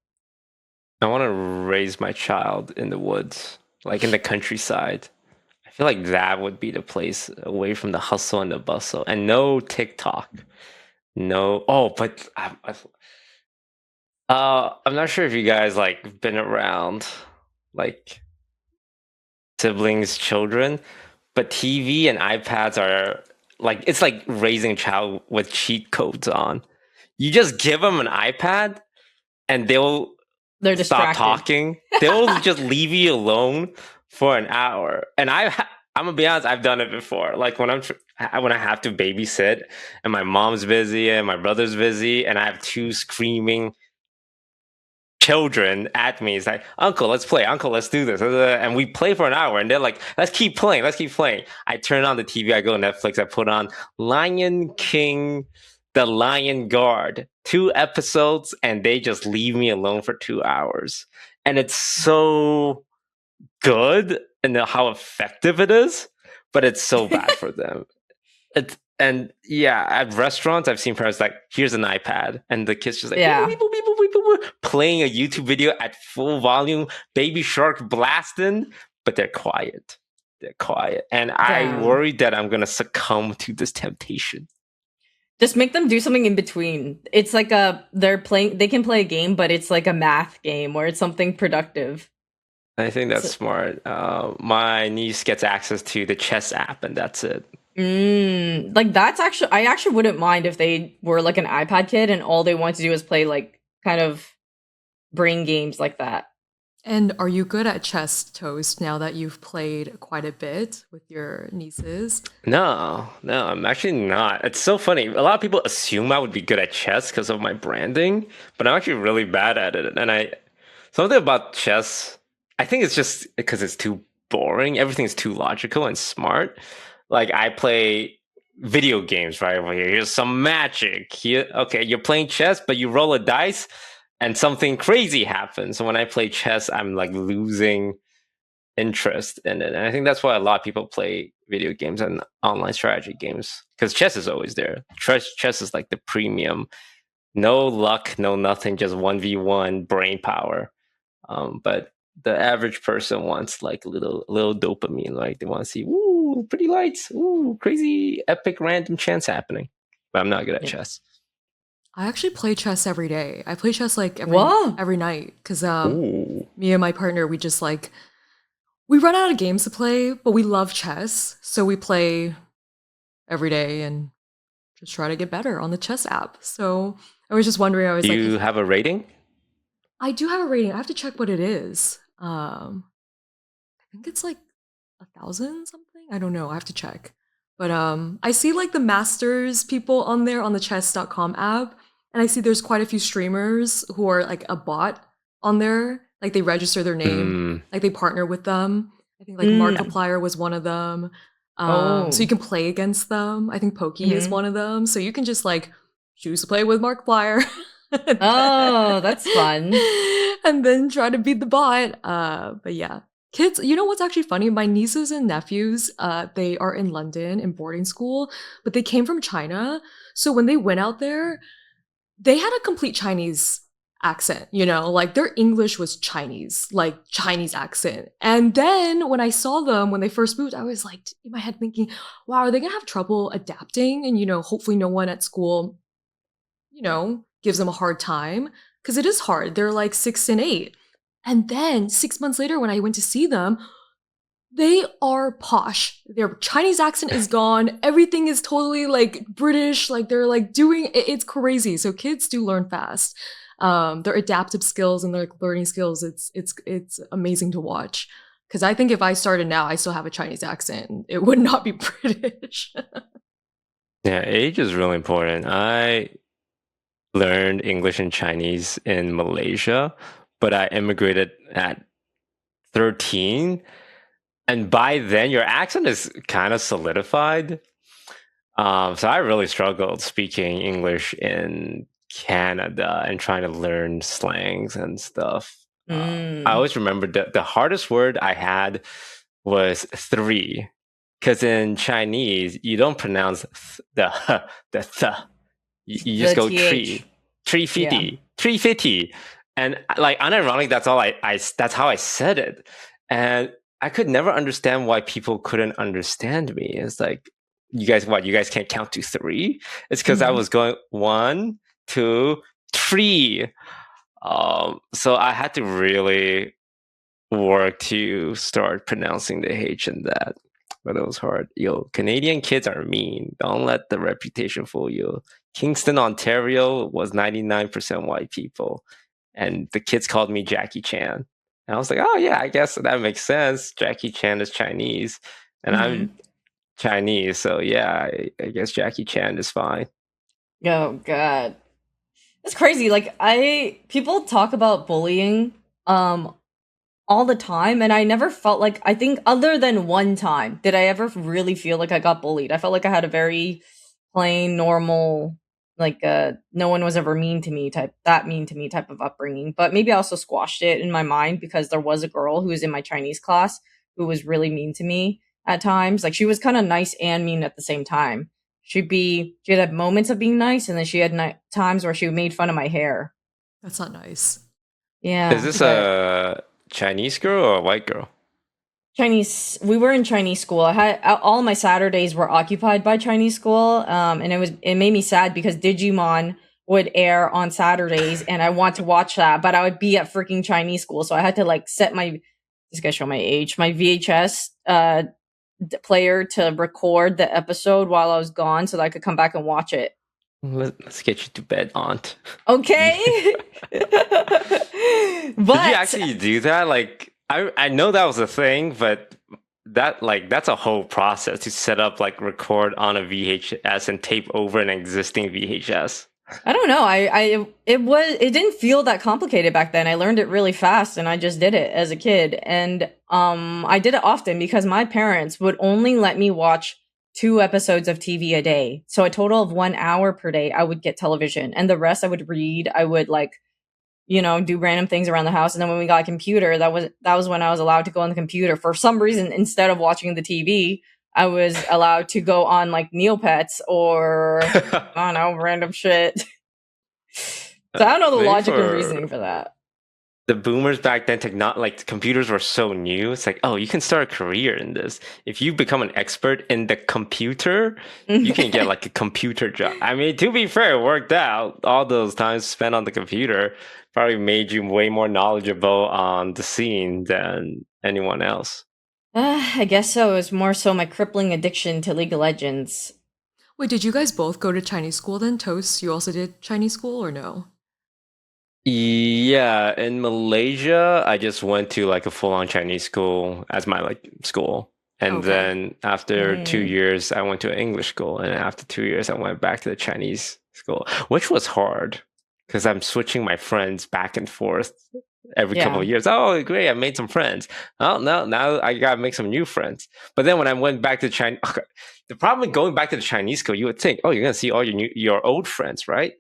I want to raise my child in the woods, like in the countryside. I feel like that would be the place, away from the hustle and the bustle, and no TikTok. No. Oh, but I'm not sure if you guys like been around like siblings, children, but TV and iPads are like, it's like raising a child with cheat codes on. You just give them an iPad and they're distracted. Stop talking. They'll just leave you alone for an hour. And I'm gonna be honest, I've done it before. Like when I have to babysit and my mom's busy and my brother's busy and I have two screaming children at me. It's like, uncle, let's play. Uncle, let's do this. And we play for an hour and they're like, let's keep playing. I turn on the TV, I go Netflix, I put on Lion King, The Lion Guard, 2 episodes, and they just leave me alone for 2 hours. And it's so good and how effective it is, but it's so bad for them. And yeah, at restaurants, I've seen parents like, here's an iPad, and the kids just like, beep, beep, beep, beep, beep, beep, playing a YouTube video at full volume, Baby Shark blasting, but they're quiet. And I worry that I'm gonna succumb to this temptation. Just make them do something in between. It's like they can play a game, but it's like a math game or it's something productive. I think that's smart. My niece gets access to the chess app, and that's it. Like I actually wouldn't mind if they were like an iPad kid and all they want to do is play like kind of brain games like that. And are you good at chess, Toast, now that you've played quite a bit with your nieces? No, I'm actually not. It's so funny. A lot of people assume I would be good at chess because of my branding, but I'm actually really bad at it. And something about chess, I think it's just because it's too boring. Everything's too logical and smart. Like I play video games, right? Well, here's some magic. Here, okay, you're playing chess, but you roll a dice and something crazy happens. So when I play chess, I'm like losing interest in it. And I think that's why a lot of people play video games and online strategy games, because chess is always there. Chess is like the premium. No luck, no nothing, just 1v1 brain power. But the average person wants like a little dopamine. Like they want to see, ooh, pretty lights, ooh, crazy, epic, random chance happening. but I'm not good at Yeah. chess. I actually play chess every day. I play chess like Whoa. every night because Ooh. me and my partner, we just like we run out of games to play, but we love chess, so we play every day and just try to get better on the chess app. So I was just wondering, I was Do like, you have a rating? I do have a rating. I have to check what it is. I think it's like 1,000 something. I don't know. I have to check. But I see like the masters people on there on the chess.com app, and I see there's quite a few streamers who are like a bot on there. Like they register their name, like they partner with them. I think like Markiplier was one of them. So you can play against them. I think Pokey is one of them. So you can just like choose to play with Markiplier. Oh, that's fun. And then try to beat the bot. But yeah. Kids, you know what's actually funny? My nieces and nephews, they are in London in boarding school, but they came from China. So when they went out there, they had a complete Chinese accent, you know, like their English was Chinese, like Chinese accent. And then when I saw them when they first moved, I was like in my head thinking, wow, are they gonna have trouble adapting? And, you know, hopefully no one at school, you know, gives them a hard time. Because it is hard. They're like 6 and 8. And then 6 months later, when I went to see them, they are posh. Their Chinese accent is gone. Everything is totally like British. Like they're like doing it's crazy. So kids do learn fast. Their adaptive skills and their learning skills. It's amazing to watch. Because I think if I started now, I still have a Chinese accent. It would not be British. Yeah, age is really important. I learned English and Chinese in Malaysia, but I immigrated at 13. And by then, your accent is kind of solidified. So I really struggled speaking English in Canada and trying to learn slangs and stuff. I always remember the hardest word I had was 3. Because in Chinese, you don't pronounce the th. You just go TH. 350. And like unironic, that's how I said it. And I could never understand why people couldn't understand me. It's like, you guys can't count to 3? It's because I was going 1, 2, 3. So I had to really work to start pronouncing the H in that. But it was hard. Yo, Canadian kids are mean. Don't let the reputation fool you. Kingston, Ontario was 99% white people. And the kids called me Jackie Chan. And I was like, oh yeah, I guess that makes sense. Jackie Chan is Chinese. And I'm Chinese. So yeah, I guess Jackie Chan is fine. Oh god. It's crazy. Like people talk about bullying all the time, and I never felt like, I think other than one time did I ever really feel like I got bullied. I felt like I had a very plain, normal, like no one was ever mean to me type of upbringing. But maybe I also squashed it in my mind because there was a girl who was in my Chinese class who was really mean to me at times. Like she was kind of nice and mean at the same time. She'd have moments of being nice, and then she had times where she made fun of my hair. That's not nice. Yeah. Is this a Chinese girl or a white girl? Chinese. We were in Chinese school. I had all of my Saturdays were occupied by Chinese school, and it made me sad because Digimon would air on Saturdays, and I want to watch that, but I would be at freaking Chinese school, so I had to like set my, this gonna show my age, my VHS player to record the episode while I was gone so that I could come back and watch it. Let's get you to bed, aunt. Okay. But did you actually do that? Like, I know that was a thing, but that's a whole process to set up, like, record on a VHS and tape over an existing VHS. I don't know. It didn't feel that complicated back then. I learned it really fast, and I just did it as a kid. And I did it often because my parents would only let me watch 2 episodes of TV a day. So a total of 1 hour per day, I would get television, and the rest I would read. I would do random things around the house. And then when we got a computer, that was when I was allowed to go on the computer. For some reason, instead of watching the TV, I was allowed to go on like Neopets or I don't know, random shit. So I don't know the logic and reasoning for that. the boomers back then, like computers were so new. It's like, oh, you can start a career in this. If you become an expert in the computer, you can get like a computer job. I mean, to be fair, it worked out. All those times spent on the computer probably made you way more knowledgeable on the scene than anyone else. I guess so. It was more so my crippling addiction to League of Legends. Wait, did you guys both go to Chinese school then? Toast, you also did Chinese school or no? Yeah, in Malaysia, I just went to like a full-on Chinese school as my like school. And Okay. then after 2 Mm. years, I went to an English school. And after 2 years, I went back to the Chinese school, which was hard because I'm switching my friends back and forth every couple of Yeah. years. Oh, great, I made some friends. Oh, no, now I gotta make some new friends. But then when I went back to China, the problem with going back to the Chinese school, you would think, oh, you're gonna see all your old friends, right?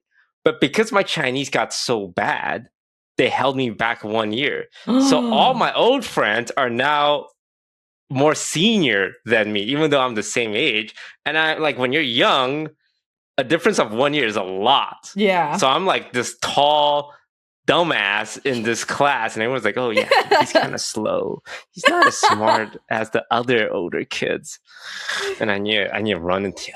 But because my Chinese got so bad, they held me back 1 year. So all my old friends are now more senior than me, even though I'm the same age. And I like when you're young, a difference of 1 year is a lot. Yeah. So I'm like this tall dumbass in this class, and everyone's like, "Oh yeah, he's kind of slow. He's not as smart as the other older kids." And I knew to run into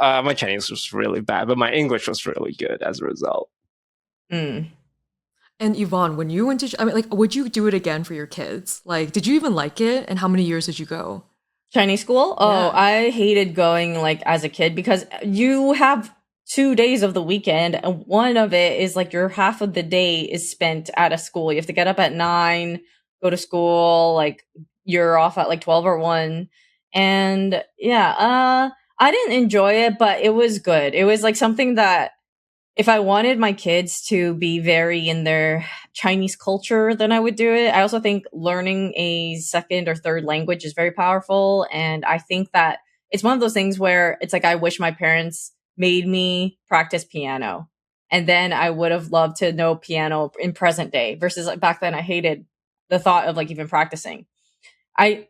my Chinese was really bad, but my English was really good as a result. Mm. And Yvonne, when you went to, I mean, like, would you do it again for your kids? Like, did you even like it? And how many years did you go? Chinese school? Oh, Yeah. I hated going like as a kid because you have 2 days of the weekend, and one of it is like your half of the day is spent at a school. You have to get up at 9, go to school, like you're off at like 12 or 1. And yeah, I didn't enjoy it, but it was good. It was like something that if I wanted my kids to be very in their Chinese culture, then I would do it. I also think learning a second or third language is very powerful. And I think that it's one of those things where it's like, I wish my parents made me practice piano. And then I would have loved to know piano in present day versus like back then I hated the thought of like even practicing. I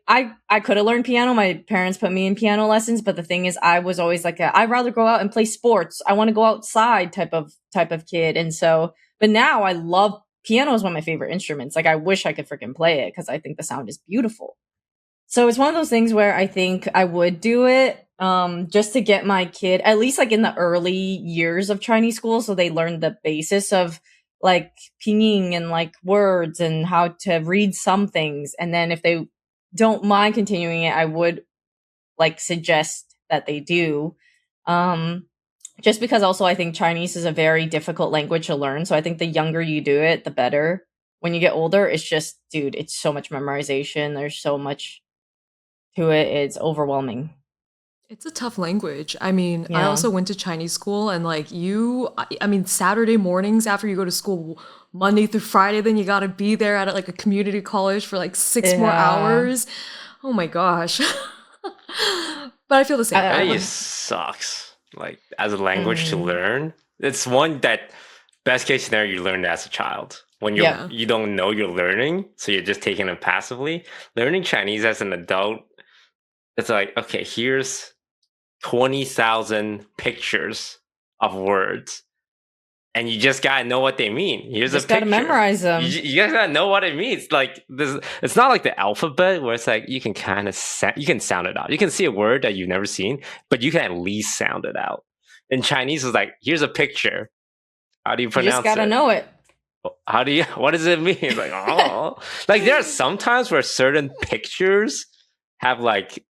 could have learned piano. My parents put me in piano lessons, but the thing is, I was always like I'd rather go out and play sports. I want to go outside type of kid. And so, but now I love piano is one of my favorite instruments. Like I wish I could freaking play it because I think the sound is beautiful. So it's one of those things where I think I would do it just to get my kid at least like in the early years of Chinese school, so they learn the basis of like pinyin and like words and how to read some things. And then if they don't mind continuing it, I would like suggest that they do. Just because also I think Chinese is a very difficult language to learn. So I think the younger you do it, the better. When you get older, it's just, dude, it's so much memorization. There's so much to it. It's overwhelming. It's a tough language. I mean, I Yeah. also went to Chinese school, and like I mean, Saturday mornings after you go to school, Monday through Friday, then you gotta be there at like a community college for like 6 more Yeah. hours. Oh my gosh. But I feel the same. Chinese sucks. Like as a language to learn, it's one that best case scenario you learned as a child when Yeah. you don't know you're learning, so you're just taking it passively. Learning Chinese as an adult, it's like okay, here's 20,000 pictures of words, and you just gotta know what they mean. Here's Just a picture. gotta memorize them. You just gotta know what it means. Like this, it's not like the alphabet where it's like you can kind of you can sound it out. You can see a word that you've never seen, but you can at least sound it out. In Chinese, it's like here's a picture. How do you You pronounce just gotta it? know it. How do you? What does it mean? It's like oh, like there are some times where certain pictures have like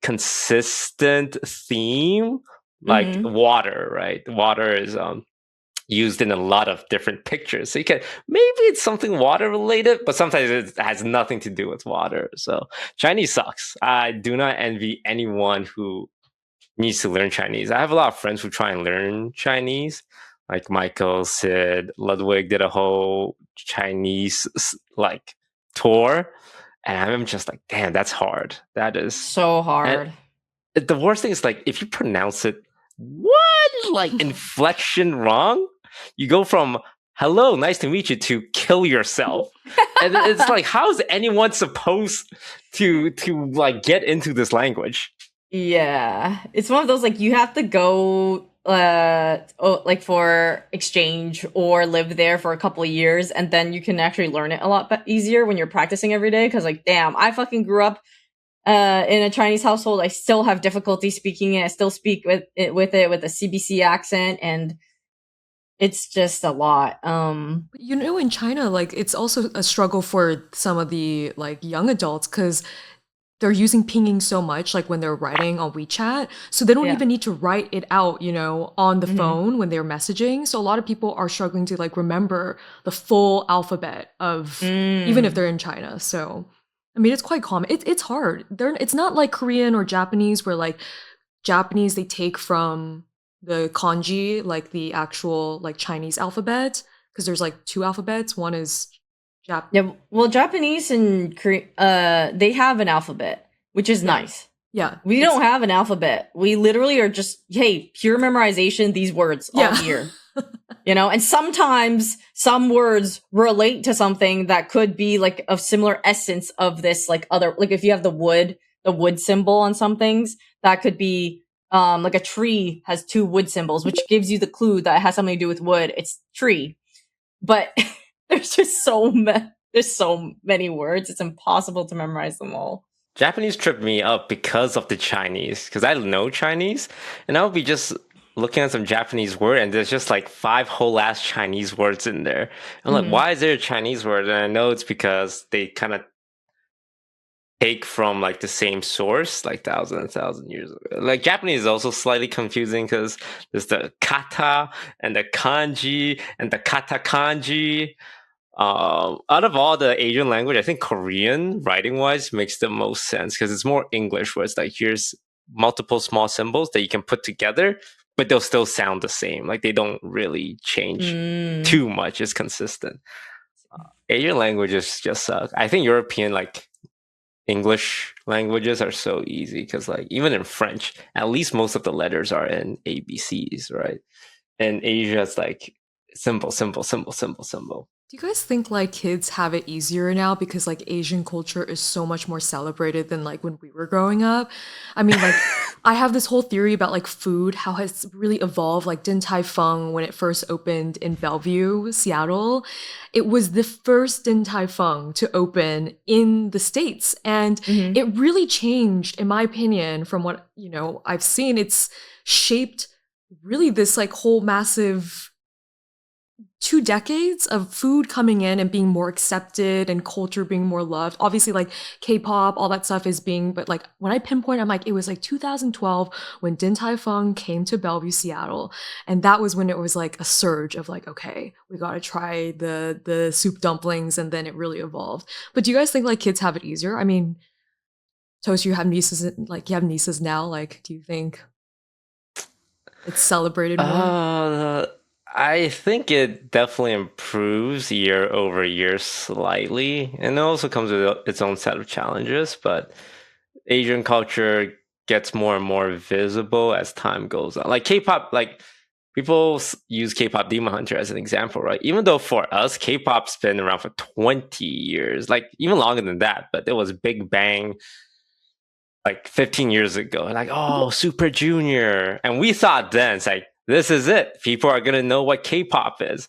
consistent theme, like water. Right, water is used in a lot of different pictures. So you can maybe it's something water related, but sometimes it has nothing to do with water. So Chinese sucks. I do not envy anyone who needs to learn Chinese. I have a lot of friends who try and learn Chinese, like Michael, Sid, Ludwig did a whole Chinese like tour, and I'm just like, damn, that's hard. That is So hard. And the worst thing is like if you pronounce it one like inflection wrong, you go from hello, nice to meet you to kill yourself. And it's like, how is anyone supposed to like get into this language? Yeah. It's one of those like you have to go like for exchange or live there for a couple of years, and then you can actually learn it a lot easier when you're practicing every day. Because like, damn, I fucking grew up in a Chinese household. I still have difficulty speaking it. I still speak with a CBC accent, and it's just a lot. You know, in China, like it's also a struggle for some of the like young adults because they're using pinging so much, like when they're writing on WeChat, so they don't Yeah. even need to write it out, you know, on the Mhm. phone when they're messaging. So a lot of people are struggling to like remember the full alphabet of even if they're in China. So I mean, it's quite common. It's hard. It's not like Korean or Japanese where like Japanese they take from the kanji, like the actual like Chinese alphabet, because there's like two alphabets. One is Yeah, well, Japanese and they have an alphabet, which is Yeah. nice. Yeah. We don't have an alphabet. We literally are just, hey, pure memorization, these words all Yeah. here. You know, and sometimes some words relate to something that could be like of similar essence of this, like other, like if you have the wood symbol on some things, that could be like a tree has two wood symbols, which gives you the clue that it has something to do with wood. It's tree. But there's just there's so many words. It's impossible to memorize them all. Japanese tripped me up because of the Chinese, because I know Chinese, and I'll be just looking at some Japanese word, and there's just like 5 whole ass Chinese words in there. I'm like, why is there a Chinese word? And I know it's because they kind of take from like the same source, like thousand years ago. Like Japanese is also slightly confusing because there's the kata and the kanji and the kata kanji. Out of all the Asian language, I think Korean writing wise makes the most sense because it's more English, where it's like here's multiple small symbols that you can put together, but they'll still sound the same. Like they don't really change too much. It's consistent. Asian languages just suck. I think European like English languages are so easy because like even in French, at least most of the letters are in ABCs, right? And Asia, it's like simple, simple, simple, simple, simple. Do you guys think like kids have it easier now because like Asian culture is so much more celebrated than like when we were growing up? I mean, like I have this whole theory about like food, how it's really evolved. Like Din Tai Fung, when it first opened in Bellevue, Seattle, it was the first Din Tai Fung to open in the States. And it really changed, in my opinion, from what, you know, I've seen. It's shaped really this like whole massive 2 decades of food coming in and being more accepted and culture being more loved. Obviously, like K-pop, all that stuff is being, but like when I pinpoint, I'm like, it was like 2012 when Din Tai Fung came to Bellevue, Seattle. And that was when it was like a surge of like, okay, we gotta try the soup dumplings, and then it really evolved. But do you guys think like kids have it easier? I mean, Toast, you have nieces, like you have nieces now, like do you think it's celebrated more? I think it definitely improves year over year slightly, and it also comes with its own set of challenges. But Asian culture gets more and more visible as time goes on. Like K-pop, like people use K-pop Demon Hunter as an example, right? Even though for us, K-pop's been around for 20 years, like even longer than that. But there was Big Bang like 15 years ago, like, oh, Super Junior. And we thought then, it's like, this is it. People are going to know what K-pop is.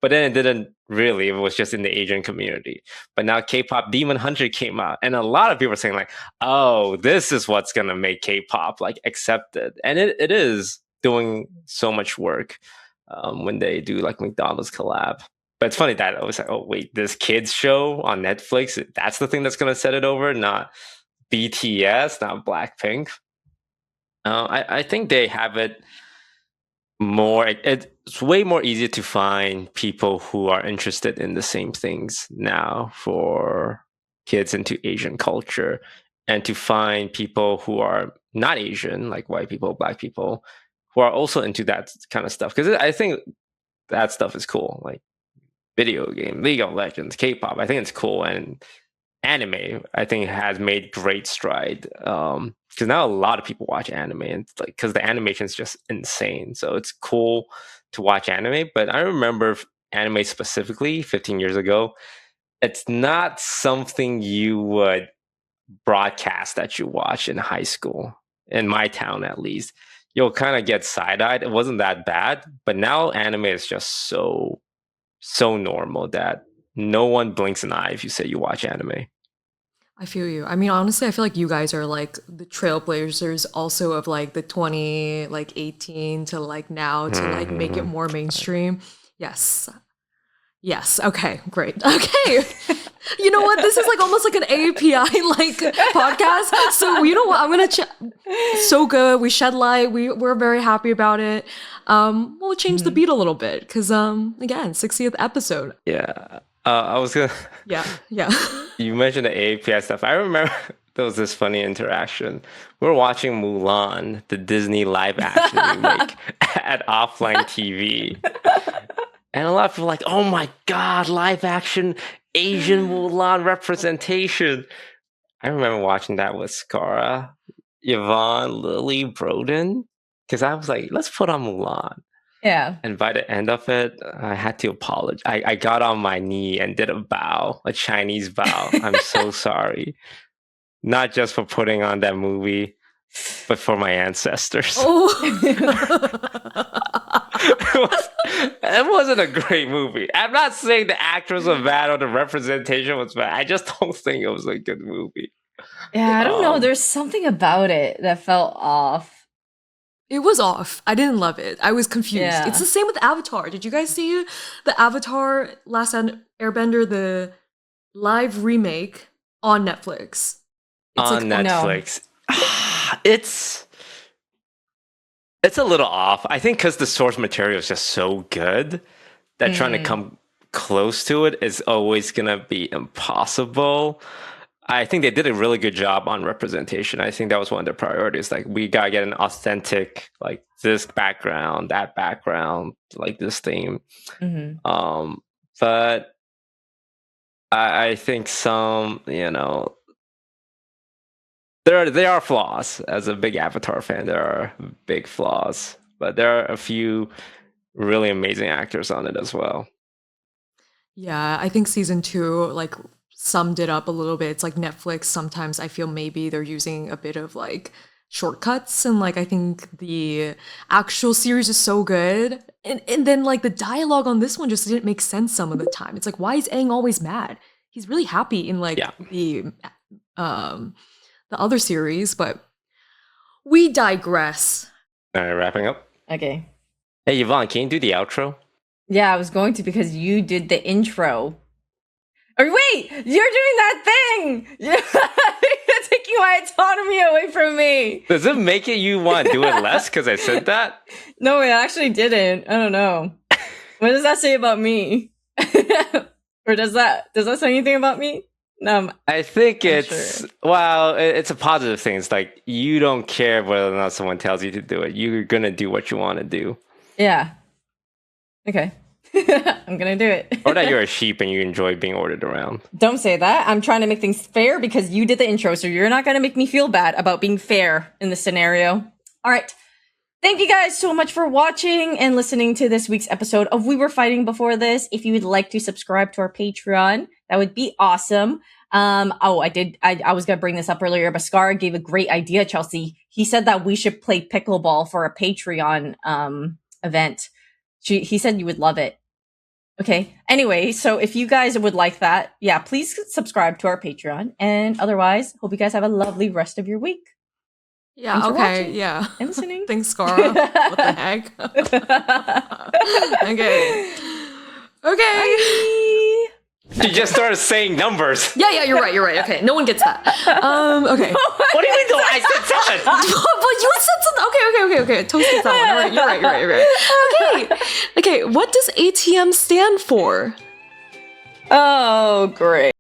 But then it didn't really. It was just in the Asian community. But now K-pop Demon Hunter came out. And a lot of people are saying like, oh, this is what's going to make K-pop like accepted. And it is doing so much work when they do like McDonald's collab. But it's funny that I was like, oh, wait, this kids show on Netflix, that's the thing that's going to set it over, not BTS, not Blackpink. I think they have it more. It's way more easier to find people who are interested in the same things now for kids into Asian culture, and to find people who are not Asian, like white people, black people, who are also into that kind of stuff. Because I think that stuff is cool, like video game, League of Legends, K-pop. I think it's cool, and anime I think has made great stride because now a lot of people watch anime, and it's like because the animation is just insane, so it's cool to watch anime. But I remember anime specifically 15 years ago, it's not something you would broadcast that you watch in high school, in my town at least. you'll kind of get side-eyed. It wasn't that bad, but now anime is just so normal that no one blinks an eye if you say you watch anime. I feel you. I mean, honestly, I feel like you guys are like the trailblazers also of like the 2018 to like now to like make it more mainstream. Yes. Yes. Okay, great. Okay. You know what? This is like almost like an API like podcast. So you know what? I'm gonna so good. We shed light. We're very happy about it. We'll change the beat a little bit because again, 60th episode. Yeah. I was gonna. Yeah. You mentioned the API stuff. I remember there was this funny interaction. We were watching Mulan, the Disney live action remake, at offline TV. And a lot of people were like, oh my God, live action Asian Mulan representation. I remember watching that with Scarra, Yvonne, Lily, Broden. Because I was like, let's put on Mulan. Yeah. And by the end of it, I had to apologize. I got on my knee and did a bow, a Chinese bow. I'm so sorry. Not just for putting on that movie, but for my ancestors. Oh. It wasn't a great movie. I'm not saying the actors were bad or the representation was bad. I just don't think it was a good movie. Yeah, I don't know. There's something about it that felt off. It was off. I didn't love it. I was confused. Yeah. It's the same with Avatar. Did you guys see the Avatar Last Airbender, the live remake on Netflix? It's on Netflix. It's a little off. I think because the source material is just so good that trying to come close to it is always going to be impossible. I think they did a really good job on representation. I think that was one of their priorities. Like, we got to get an authentic, like, this background, that background, like this theme. But I think some, you know, there are flaws. As a big Avatar fan, there are big flaws. But there are a few really amazing actors on it as well. Yeah, I think season 2, like, summed it up a little bit. It's like Netflix, sometimes I feel maybe they're using a bit of like shortcuts, and like I think the actual series is so good, and then like the dialogue on this one just didn't make sense some of the time. It's like, why is Aang always mad? He's really happy in like the other series, but we digress. All right, wrapping up. Okay. Hey, Yvonne, can you do the outro? Yeah, I was going to because you did the intro. Oh, wait, you're doing that thing! You're taking my autonomy away from me! Does it make it you want to do it less because I said that? No, it actually didn't. I don't know. What does that say about me? Or does that say anything about me? No, I think it's sure. Well, it's a positive thing. It's like you don't care whether or not someone tells you to do it. You're gonna do what you want to do. Yeah. Okay. I'm gonna do it. Or that you're a sheep and you enjoy being ordered around. Don't say that. I'm trying to make things fair because you did the intro, so you're not gonna make me feel bad about being fair in this scenario. All right. Thank you guys so much for watching and listening to this week's episode of We Were Fighting Before This. If you would like to subscribe to our Patreon, that would be awesome. I was going to bring this up earlier, but Scarra gave a great idea, Chelsea. He said that we should play pickleball for a Patreon event. He said you would love it. Okay. Anyway, so if you guys would like that, yeah, please subscribe to our Patreon. And otherwise, hope you guys have a lovely rest of your week. Yeah, Thanks for okay, watching yeah. and listening. Thanks, Scarra. What the heck? Okay. Bye. You just started saying numbers. Yeah, you're right. Okay, no one gets that. Okay. What do you mean? I said 10. But you said something. Okay. Toast gets that one. You're right. Okay. What does ATM stand for? Oh, great.